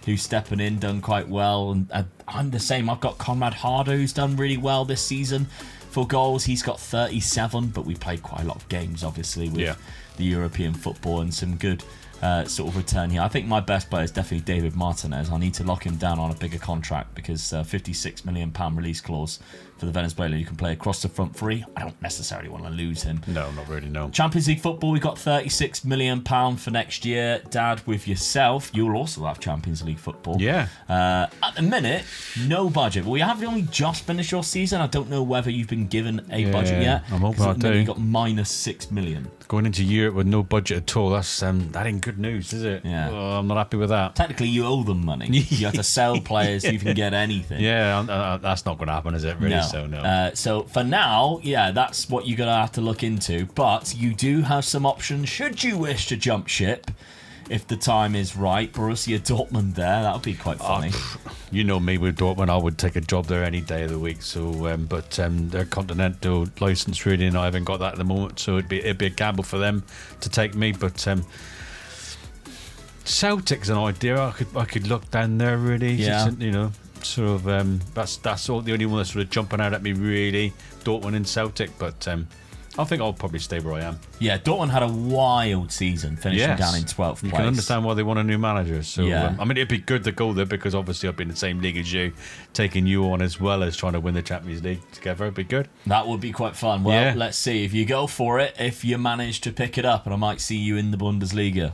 who's stepping in, done quite well. And I'm the same. I've got Conrad Harder, who's done really well this season. For goals, he's got 37, but we played quite a lot of games, obviously, with the European football and some good sort of return here. I think my best player is definitely David Martinez. I need to lock him down on a bigger contract because £56 million release clause for the Venezuela. You can play across the front free. I don't necessarily want to lose him. No, not really, no. Champions League football, we got £36 million for next year. Dad, with yourself, you'll also have Champions League football. Yeah. At the minute, no budget. Well, you have only just finished your season. I don't know whether you've been given a budget yet. I'm hoping I do. You got -6 million. Going into Europe with no budget at all, that ain't good good news, is it? Yeah. Oh, I'm not happy with that. Technically, you owe them money. You have to sell players so you can get anything. Yeah, that's not going to happen, is it? Really? No. So no. So for now, yeah, that's what you're going to have to look into. But you do have some options should you wish to jump ship. If the time is right, Borussia Dortmund there, that would be quite funny. You know me with Dortmund, I would take a job there any day of the week. So, but their continental license really, and I haven't got that at the moment. So it'd be a gamble for them to take me. But Celtic's an idea. I could look down there really. Yeah. You know, sort of. That's all the only one that's sort of jumping out at me really. Dortmund and Celtic, but. I think I'll probably stay where I am. Yeah, Dortmund had a wild season, finishing down in 12th place. You can understand why they want a new manager. So, yeah. I mean, it'd be good to go there because obviously I've been in the same league as you, taking you on as well as trying to win the Champions League together. It'd be good. That would be quite fun. Well, let's see. If you go for it, if you manage to pick it up, and I might see you in the Bundesliga.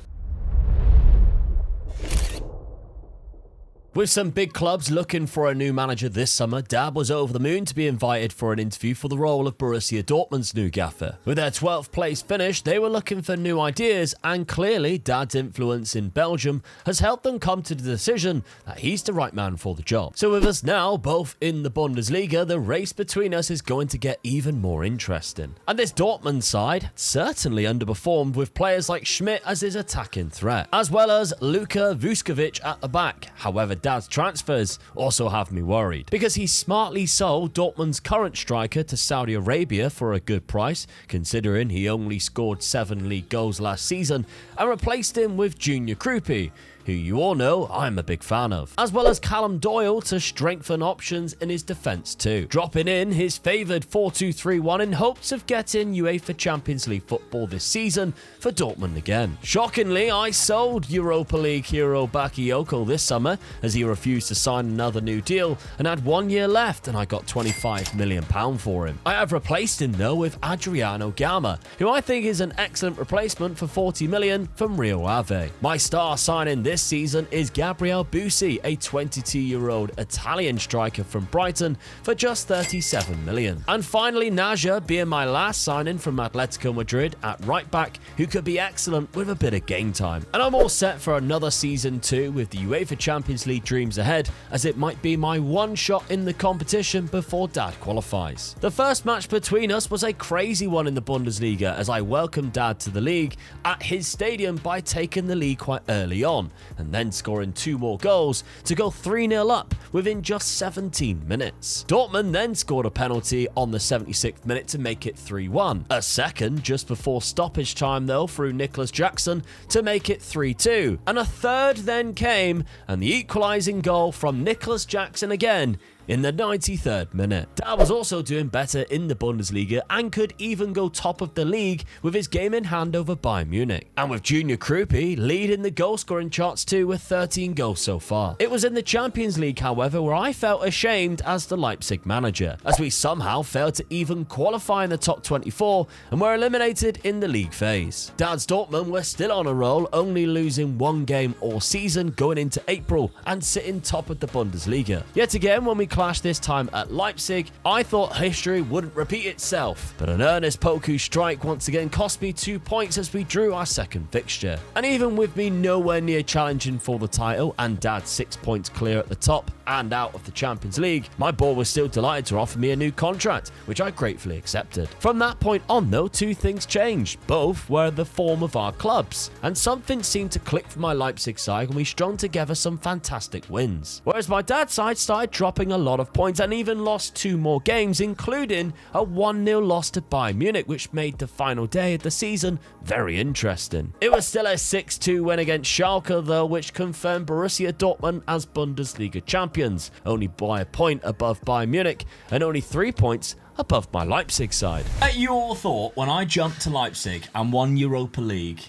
With some big clubs looking for a new manager this summer, Dad was over the moon to be invited for an interview for the role of Borussia Dortmund's new gaffer. With their 12th place finish, they were looking for new ideas, and clearly Dad's influence in Belgium has helped them come to the decision that he's the right man for the job. So with us now, both in the Bundesliga, the race between us is going to get even more interesting. And this Dortmund side certainly underperformed with players like Schmidt as his attacking threat, as well as Luka Vuskovic at the back. However, Dad's transfers also have me worried, because he smartly sold Dortmund's current striker to Saudi Arabia for a good price, considering he only scored 7 league goals last season, and replaced him with Junior Krupi, who you all know I'm a big fan of, as well as Callum Doyle to strengthen options in his defence too, dropping in his favoured 4-2-3-1 in hopes of getting UEFA Champions League football this season for Dortmund again. Shockingly, I sold Europa League hero Bakayoko this summer as he refused to sign another new deal and had 1 year left, and I got £25 million for him. I have replaced him though with Adriano Gama, who I think is an excellent replacement for 40 million from Rio Ave. My star signing this season is Gabriel Busi, a 22-year-old Italian striker from Brighton, for just 37 million. And finally, Naja being my last signing from Atletico Madrid at right back, who could be excellent with a bit of game time. And I'm all set for another season too, with the UEFA Champions League dreams ahead, as it might be my one shot in the competition before Dad qualifies. The first match between us was a crazy one in the Bundesliga, as I welcomed Dad to the league at his stadium by taking the lead quite early on, and then scoring 2 more goals to go 3-0 up within just 17 minutes. Dortmund then scored a penalty on the 76th minute to make it 3-1. A second just before stoppage time though through Nicholas Jackson to make it 3-2. And a third then came, and the equalising goal from Nicholas Jackson again in the 93rd minute. Dad was also doing better in the Bundesliga and could even go top of the league with his game in hand over Bayern Munich. And with Junior Krupi leading the goal scoring charts too with 13 goals so far. It was in the Champions League, however, where I felt ashamed as the Leipzig manager, as we somehow failed to even qualify in the top 24 and were eliminated in the league phase. Dad's Dortmund were still on a roll, only losing 1 game all season going into April and sitting top of the Bundesliga. Yet again, when we clashed this time at Leipzig, I thought history wouldn't repeat itself, but an Ernest Poku strike once again cost me 2 points as we drew our second fixture. And even with me nowhere near challenging for the title and Dad 6 points clear at the top and out of the Champions League, my board was still delighted to offer me a new contract, which I gratefully accepted. From that point on though, 2 things changed. Both were the form of our clubs, and something seemed to click for my Leipzig side when we strung together some fantastic wins. Whereas my dad's side started dropping a lot of points and even lost 2 more games, including a 1-0 loss to Bayern Munich, which made the final day of the season very interesting. It was still a 6-2 win against Schalke though, which confirmed Borussia Dortmund as Bundesliga champions, only by a point above Bayern Munich and only 3 points above my Leipzig side. You all thought when I jumped to Leipzig and won Europa League,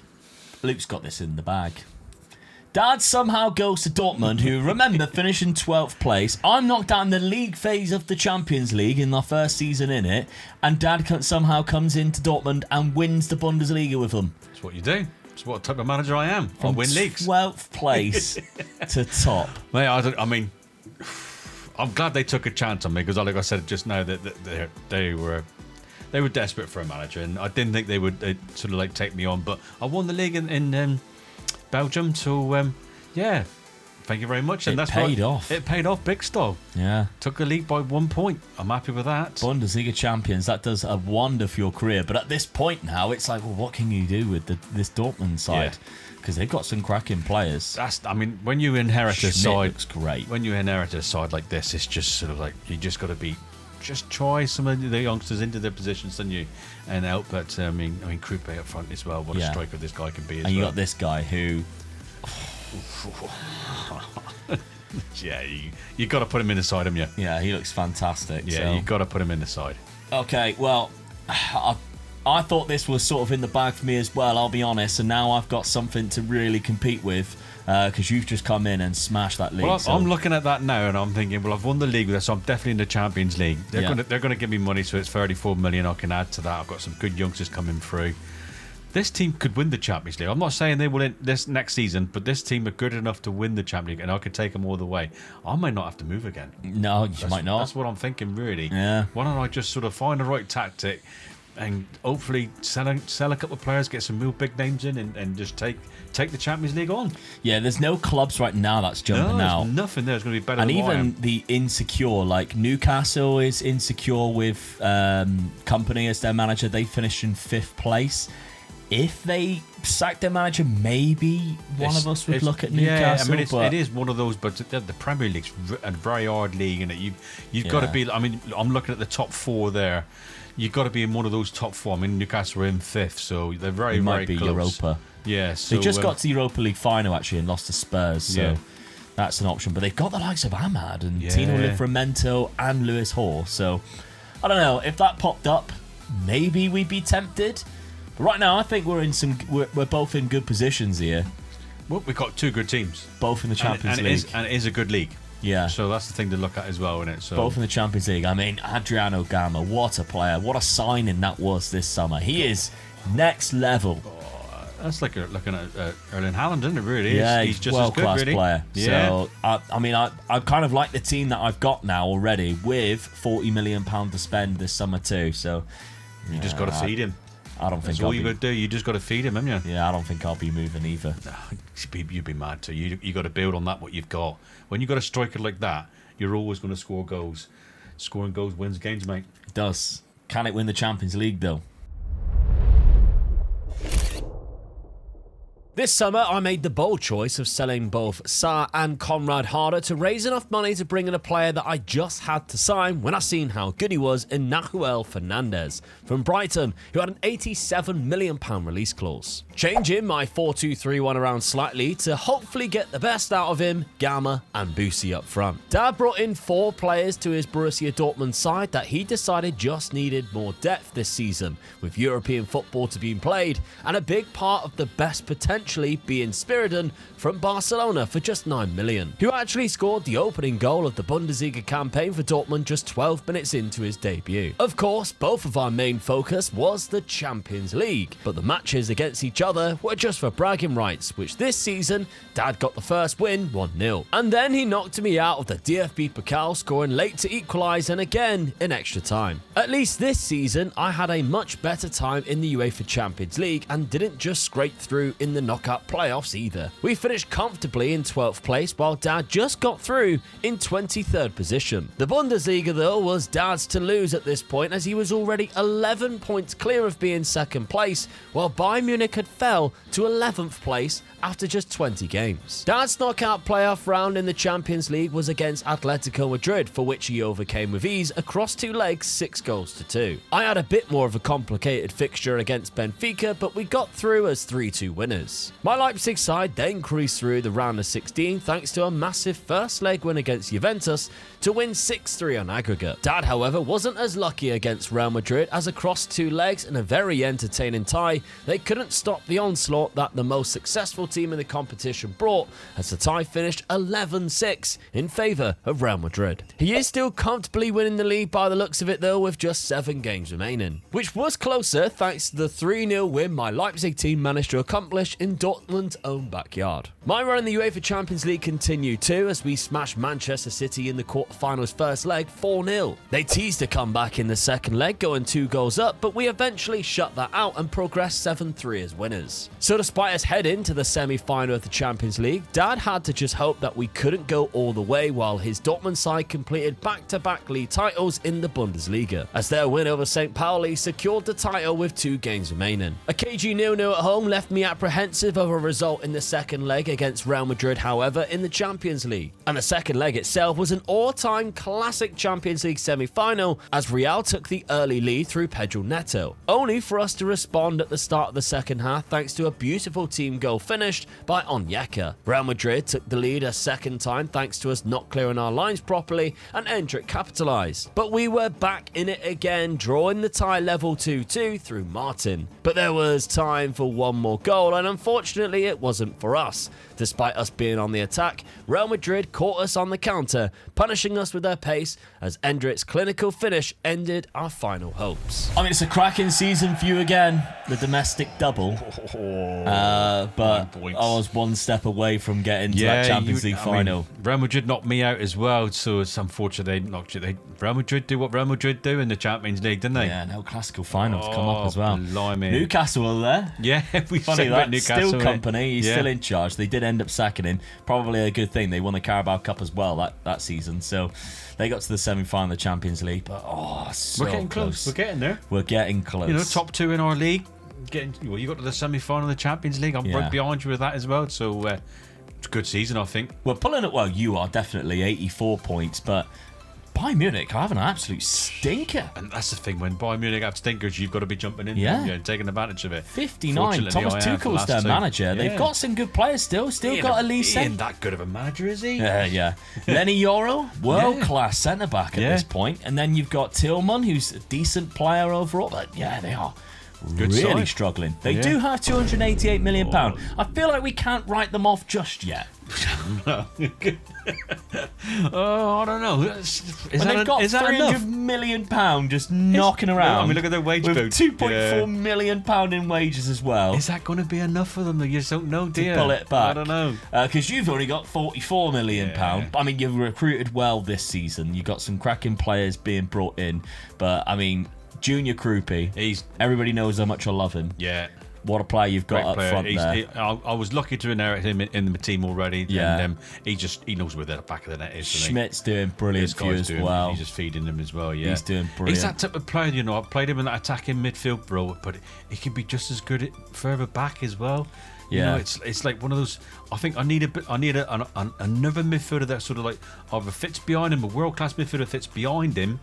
Luke's got this in the bag. Dad somehow goes to Dortmund, who, remember, finished in 12th place. I'm knocked out in the league phase of the Champions League in our first season in it, and Dad somehow comes into Dortmund and wins the Bundesliga with them. That's what you do. It's what type of manager I am. I win leagues. 12th place to top. Mate, I mean, I'm glad they took a chance on me because, like I said just now, that they were desperate for a manager, and I didn't think they would sort of like take me on. But I won the league in Belgium. So, yeah, thank you very much. And It paid off. It paid off big style. Yeah. Took the league by 1 point. I'm happy with that. Bundesliga champions, that does a wonder for your career. But at this point now, it's like, well, what can you do with this Dortmund side? Because they've got some cracking players. When you inherit a side, looks great. When you inherit a side like this, it's just sort of like you just got to just try some of the youngsters into their positions, don't you? And help. But I mean, Krupe up front as well. What a striker this guy can be. You got this guy who. Yeah, you got to put him in the side, haven't you? Yeah, he looks fantastic. Yeah, you got to put him in the side. Okay, well, I thought this was sort of in the bag for me as well, I'll be honest, and now I've got something to really compete with because you've just come in and smashed that league. Well, I'm looking at that now and I'm thinking, well, I've won the league with this, so I'm definitely in the Champions League. They're going to give me money, so it's 34 million I can add to that. I've got some good youngsters coming through. This team could win the Champions League. I'm not saying they will win this next season, but this team are good enough to win the Champions League, and I could take them all the way. I might not have to move again. No, you might not. That's what I'm thinking, really. Yeah. Why don't I just sort of find the right tactic and hopefully sell a couple of players, get some real big names in, and just take the Champions League on. Yeah, there's no clubs right now that's jumping out. There's nothing there. It's going to be better and than even the insecure, like Newcastle is insecure with Company as their manager. They finished in 5th place. If they sack their manager, maybe one of us would look at Newcastle. Yeah, I mean, it is one of those, but the Premier League's a very hard league, and you've got to be. I mean, I'm looking at the top 4 there. You've got to be in one of those top 4. I mean, Newcastle are in 5th, so they're very, very close. Europa. Yeah, so, they just got to the Europa League final actually and lost to Spurs, so that's an option. But they've got the likes of Ahmad and Tino Livramento and Lewis Hall. So I don't know if that popped up, maybe we'd be tempted. But right now, I think we're both in good positions here. Well, we've got 2 good teams, both in the Champions League, and it is a good league. Yeah. So that's the thing to look at as well, isn't it? So both in the Champions League. I mean, Adriano Gama, what a player. What a signing that was this summer. He is next level. Oh, that's like looking at Erling Haaland, isn't it, really? Yeah, he's just world-class as good, really. Player. Yeah. So, I kind of like the team that I've got now already with £40 million to spend this summer too. So you just got to feed him. I don't think that's all you got to do. You just got to feed him, haven't you? Yeah, I don't think I'll be moving either. You'd be mad too. You got to build on that what you've got. When you got a striker like that, you're always going to score goals. Scoring goals wins games, mate. It does. Can it win the Champions League though? This summer, I made the bold choice of selling both Saar and Conrad Harder to raise enough money to bring in a player that I just had to sign when I seen how good he was in Nahuel Fernandez from Brighton, who had an £87 million release clause. Changing my 4-2-3-1 around slightly to hopefully get the best out of him, Gama and Boosie up front. Dad brought in 4 players to his Borussia Dortmund side that he decided just needed more depth this season, with European football to be played, and a big part of the best potential being Spiridon from Barcelona for just 9 million, who actually scored the opening goal of the Bundesliga campaign for Dortmund just 12 minutes into his debut. Of course, both of our main focus was the Champions League, but the matches against each other were just for bragging rights, which this season, Dad got the first win 1-0. And then he knocked me out of the DFB Pokal, scoring late to equalise and again in extra time. At least this season, I had a much better time in the UEFA Champions League and didn't just scrape through in the knockout playoffs either. We finished comfortably in 12th place while Dad just got through in 23rd position. The Bundesliga though was Dad's to lose at this point, as he was already 11 points clear of being 2nd place, while Bayern Munich had fell to 11th place after just 20 games. Dad's knockout playoff round in the Champions League was against Atletico Madrid, for which he overcame with ease across 2 legs, 6-2. I had a bit more of a complicated fixture against Benfica, but we got through as 3-2 winners. My Leipzig side then cruised through the round of 16 thanks to a massive first leg win against Juventus to win 6-3 on aggregate. Dad, however, wasn't as lucky against Real Madrid, as across 2 legs in a very entertaining tie, they couldn't stop the onslaught that the most successful team in the competition brought, as the tie finished 11-6 in favour of Real Madrid. He is still comfortably winning the league by the looks of it though, with just 7 games remaining, which was closer thanks to the 3-0 win my Leipzig team managed to accomplish in in Dortmund's own backyard. My run in the UEFA Champions League continued too as we smashed Manchester City in the quarterfinals first leg 4-0. They teased a comeback in the second leg, going 2 goals up, but we eventually shut that out and progressed 7-3 as winners. So despite us heading to the semi-final of the Champions League, Dad had to just hope that we couldn't go all the way while his Dortmund side completed back-to-back league titles in the Bundesliga, as their win over St. Pauli secured the title with 2 games remaining. A KG 0-0 at home left me apprehensive of a result in the second leg against Real Madrid, however, in the Champions League. And the second leg itself was an all-time classic Champions League semi-final as Real took the early lead through Pedro Neto, only for us to respond at the start of the second half thanks to a beautiful team goal finished by Onyeka. Real Madrid took the lead a second time thanks to us not clearing our lines properly, and Endrick capitalised. But we were back in it again, drawing the tie level 2-2 through Martin. But there was time for one more goal, and unfortunately it wasn't for us. Despite us being on the attack, Real Madrid caught us on the counter, punishing us with their pace as Endrick's clinical finish ended our final hopes. I mean, it's a cracking season for you again, the domestic double. But I was one step away from getting to that Champions League final. Real Madrid knocked me out as well, so it's unfortunate they knocked you. Real Madrid do what Real Madrid do in the Champions League, didn't they? Yeah, no classical final to come up as well. Blimey. Newcastle were there. Yeah, we Funny said that. Newcastle. Still company. He's still in charge. They did end up sacking him. Probably a good thing. They won the Carabao Cup as well that season. So they got to the semi-final of the Champions League. But so we're getting close. We're getting there. We're getting close. You know, top 2 in our league. You got to the semi-final of the Champions League. I'm right behind you with that as well. So it's a good season, I think. We're pulling it. Well, you are definitely 84 points, but Bayern Munich are having an absolute stinker. And that's the thing, when Bayern Munich have stinkers, you've got to be jumping in and taking advantage of it. 59. Thomas Tuchel's their manager. Yeah. They've got some good players still got Elise. He ain't that good of a manager, is he? Yeah. Lenny Yoro, world-class centre-back at this point. And then you've got Tillman, who's a decent player overall. But they are really struggling. They do have £288 million. I feel like we can't write them off just yet. I don't know. They've got £300 million just knocking around. I mean, look at their wage bill. £2.4 million in wages as well. Is that going to be enough for them? You just don't know, do you? To pull it back. I don't know. Because you've only got £44 million. I mean, you've recruited well this season. You've got some cracking players being brought in. But, I mean, Junior Krupi, everybody knows how much I love him. Yeah. What a player you've got up front there. I was lucky to inherit him in the team already. Yeah. And he knows where the back of the net is. Schmidt's doing brilliant for you as well. He's just feeding him as well, yeah. He's doing brilliant. He's that type of player, you know. I've played him in that attacking midfield role, but he can be just as good further back as well. Yeah. You know, it's like one of those. I think I need another midfielder that sort of like either fits behind him, a world-class midfielder fits behind him,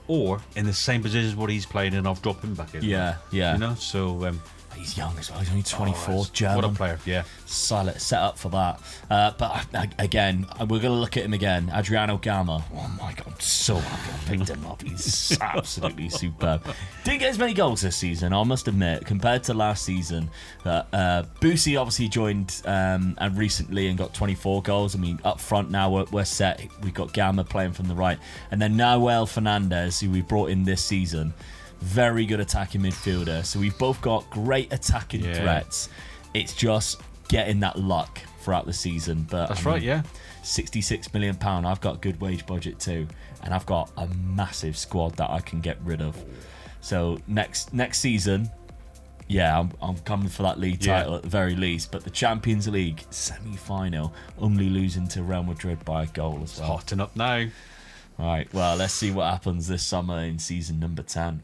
or in the same position as what he's playing, and I'll drop him back in. Yeah. You know, so. He's young as well. He's only 24. German. What a player, yeah. Solid set up for that. But again, we're going to look at him again. Adriano Gama. Oh my God, I'm so happy I picked him up. He's absolutely superb. Didn't get as many goals this season, I must admit, compared to last season. Boosie obviously joined and recently and got 24 goals. I mean, up front now we're set. We've got Gama playing from the right. And then Nahuel Fernandez, who we brought in this season. Very good attacking midfielder. So we've both got great attacking threats. It's just getting that luck throughout the season. But that's right, yeah. £66 million. I've got a good wage budget too. And I've got a massive squad that I can get rid of. So next season, I'm coming for that league title at the very least. But the Champions League semi-final, only losing to Real Madrid by a goal as well. It's hotting up now. All right, well, let's see what happens this summer in season number 10.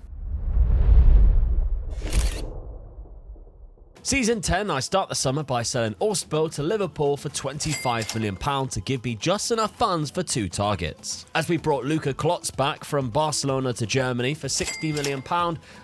Season 10, I start the summer by selling Ostbo to Liverpool for £25 million to give me just enough funds for 2 targets. As we brought Luka Klotz back from Barcelona to Germany for £60 million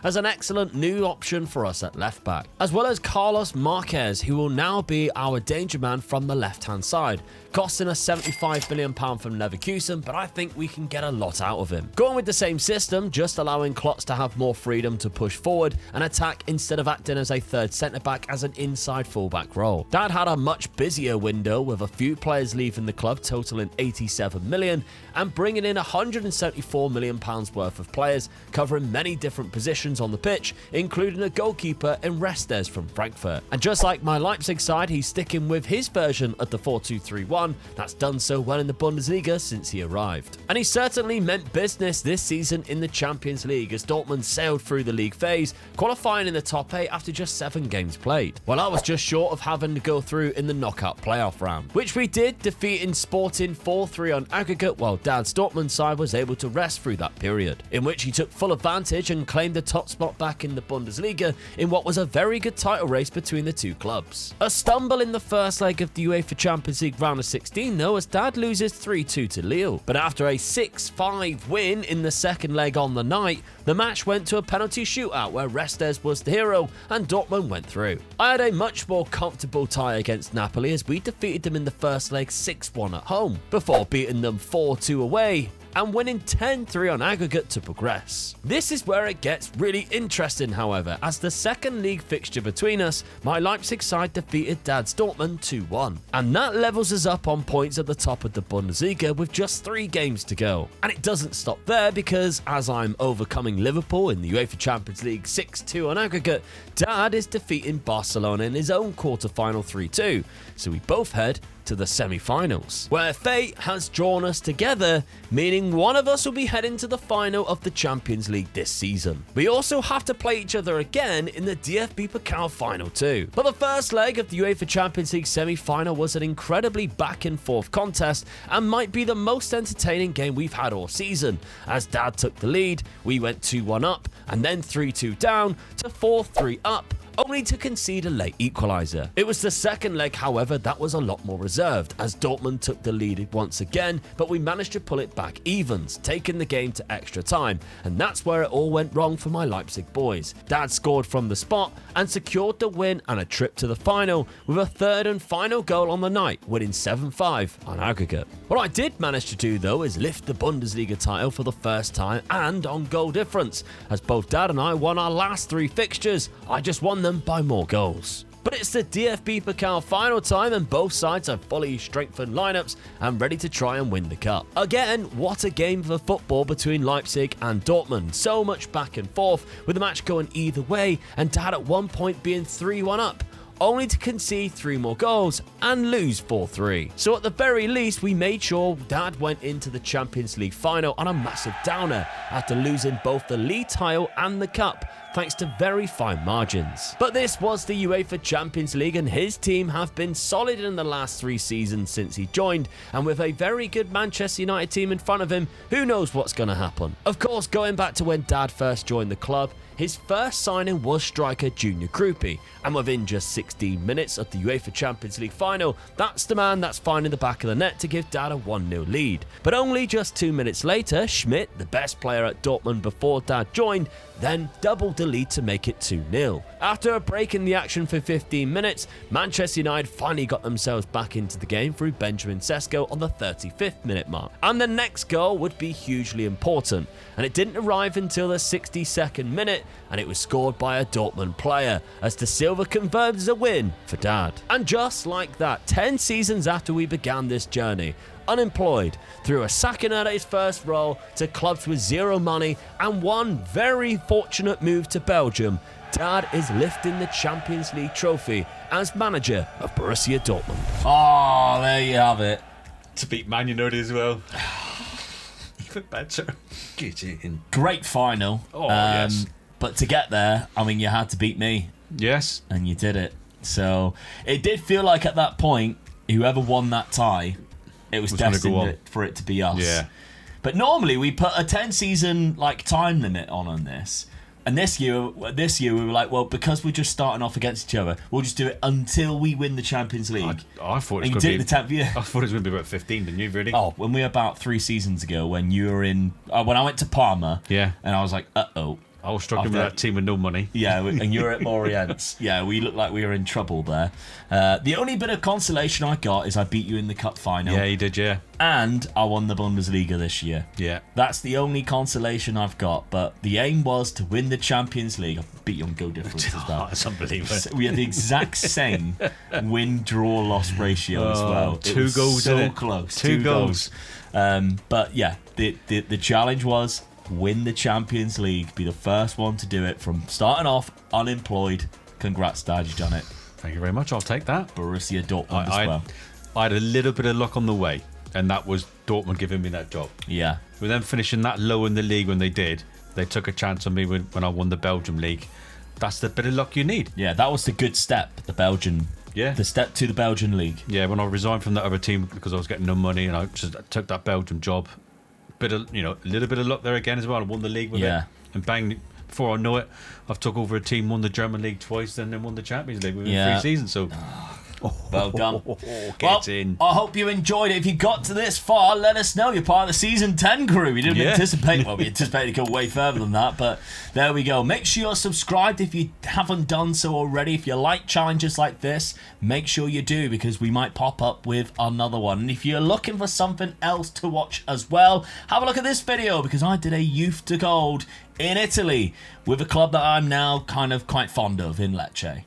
as an excellent new option for us at left back. As well as Carlos Marquez, who will now be our danger man from the left-hand side, costing us £75 million from Leverkusen, but I think we can get a lot out of him. Going with the same system, just allowing Klotz to have more freedom to push forward and attack instead of acting as a third centre-back back as an inside fullback role. Dad had a much busier window with a few players leaving the club totaling 87 million and bringing in 174 million pounds worth of players covering many different positions on the pitch, including a goalkeeper in Restes from Frankfurt. And just like my Leipzig side, he's sticking with his version of the 4-2-3-1 that's done so well in the Bundesliga since he arrived. And he certainly meant business this season in the Champions League as Dortmund sailed through the league phase, qualifying in the top 8 after just 7 games played. Well, I was just short of having to go through in the knockout playoff round, which we did, defeating Sporting 4-3 on aggregate, while Dad's Dortmund side was able to rest through that period, in which he took full advantage and claimed the top spot back in the Bundesliga in what was a very good title race between the two clubs. A stumble in the first leg of the UEFA Champions League round of 16 though, as Dad loses 3-2 to Lille. But after a 6-5 win in the second leg on the night, the match went to a penalty shootout where Restes was the hero and Dortmund went through. I had a much more comfortable tie against Napoli as we defeated them in the first leg 6-1 at home, before beating them 4-2 away and winning 10-3 on aggregate to progress. This is where it gets really interesting, however, as the second league fixture between us, my Leipzig side defeated Dad's Dortmund 2-1. And that levels us up on points at the top of the Bundesliga with just 3 games to go. And it doesn't stop there because as I'm overcoming Liverpool in the UEFA Champions League 6-2 on aggregate, Dad is defeating Barcelona in his own quarter-final 3-2. So we both head to the semi-finals, where fate has drawn us together, meaning one of us will be heading to the final of the Champions League this season. We also have to play each other again in the DFB Pokal final too. But the first leg of the UEFA Champions League semi-final was an incredibly back and forth contest and might be the most entertaining game we've had all season. As Dad took the lead, we went 2-1 up and then 3-2 down to 4-3 up, only to concede a late equaliser. It was the second leg, however, that was a lot more reserved, as Dortmund took the lead once again, but we managed to pull it back evens, taking the game to extra time, and that's where it all went wrong for my Leipzig boys. Dad scored from the spot and secured the win and a trip to the final with a third and final goal on the night, winning 7-5 on aggregate. What I did manage to do though is lift the Bundesliga title for the first time and on goal difference, as both Dad and I won our last 3 fixtures. I just won them by more goals. But it's the DFB Pokal final time and both sides have fully strengthened lineups and ready to try and win the cup. Again, what a game for football between Leipzig and Dortmund. So much back and forth, with the match going either way and Dad at one point being 3-1 up, only to concede 3 more goals and lose 4-3. So at the very least, we made sure Dad went into the Champions League final on a massive downer after losing both the league title and the cup, thanks to very fine margins. But this was the UEFA Champions League and his team have been solid in the last 3 seasons since he joined, and with a very good Manchester United team in front of him, who knows what's going to happen. Of course, going back to when Dad first joined the club, his first signing was striker Junior Krupi, and within just 16 minutes of the UEFA Champions League final, that's the man that's finding the back of the net to give Dad a 1-0 lead. But only just 2 minutes later, Schmidt, the best player at Dortmund before Dad joined, then doubled the lead to make it 2-0. After a break in the action for 15 minutes, Manchester United finally got themselves back into the game through Benjamin Sesko on the 35th minute mark. And the next goal would be hugely important, and it didn't arrive until the 62nd minute, and it was scored by a Dortmund player, as De Silva confirms a win for Dad. And just like that, 10 seasons after we began this journey, Unemployed, through a sacking at his first role to clubs with 0 money and one very fortunate move to Belgium, Dad is lifting the Champions League trophy as manager of Borussia Dortmund. Oh, there you have it. To beat Man United as well. Even better. Get in. Great final. Oh, yes. But to get there, I mean, you had to beat me. Yes. And you did it. So it did feel like at that point, whoever won that tie, it was destined for it to be us. Yeah. But normally we put a 10-season time limit on this. And this year we were like, well, because we're just starting off against each other, we'll just do it until we win the Champions League. I thought it was going to be the 10th year. I thought it was going to be about 15, didn't you, really? Oh, when we were about 3 seasons ago, when you were in, when I went to Parma, yeah, and I was like, uh-oh, I was struggling with that team with no money. Yeah, and you're at Lorient. Yeah, we looked like we were in trouble there. The only bit of consolation I got is I beat you in the cup final. Yeah, you did, yeah. And I won the Bundesliga this year. Yeah. That's the only consolation I've got. But the aim was to win the Champions League. I beat you on goal difference as well. That's unbelievable. We had the exact same win-draw-loss ratio as well. Two goals, so close. Two goals. But yeah, the challenge was win the Champions League, be the first one to do it from starting off unemployed. Congrats, Dad, you've done it. Thank you very much. I'll take that. Borussia Dortmund as well. I had a little bit of luck on the way, and that was Dortmund giving me that job. Yeah. With them finishing that low in the league when they did, they took a chance on me when I won the Belgium league. That's the bit of luck you need. Yeah, that was the good step, the Belgian. Yeah. The step to the Belgian league. Yeah, when I resigned from that other team because I was getting no money, and I just took that Belgium job. A little bit of luck there again as well. I won the league with it, and bang! Before I know it, I've took over a team, won the German league twice, and then won the Champions League within 3 seasons. So, well done. Get in. I hope you enjoyed it. If you got to this far, let us know. You're part of the season 10 crew. We didn't anticipate. Well, we anticipated to go way further than that, but there we go. Make sure you're subscribed if you haven't done so already. If you like challenges like this, make sure you do, because we might pop up with another one. And if you're looking for something else to watch as well, have a look at this video, because I did a youth to gold in Italy with a club that I'm now kind of quite fond of in Lecce.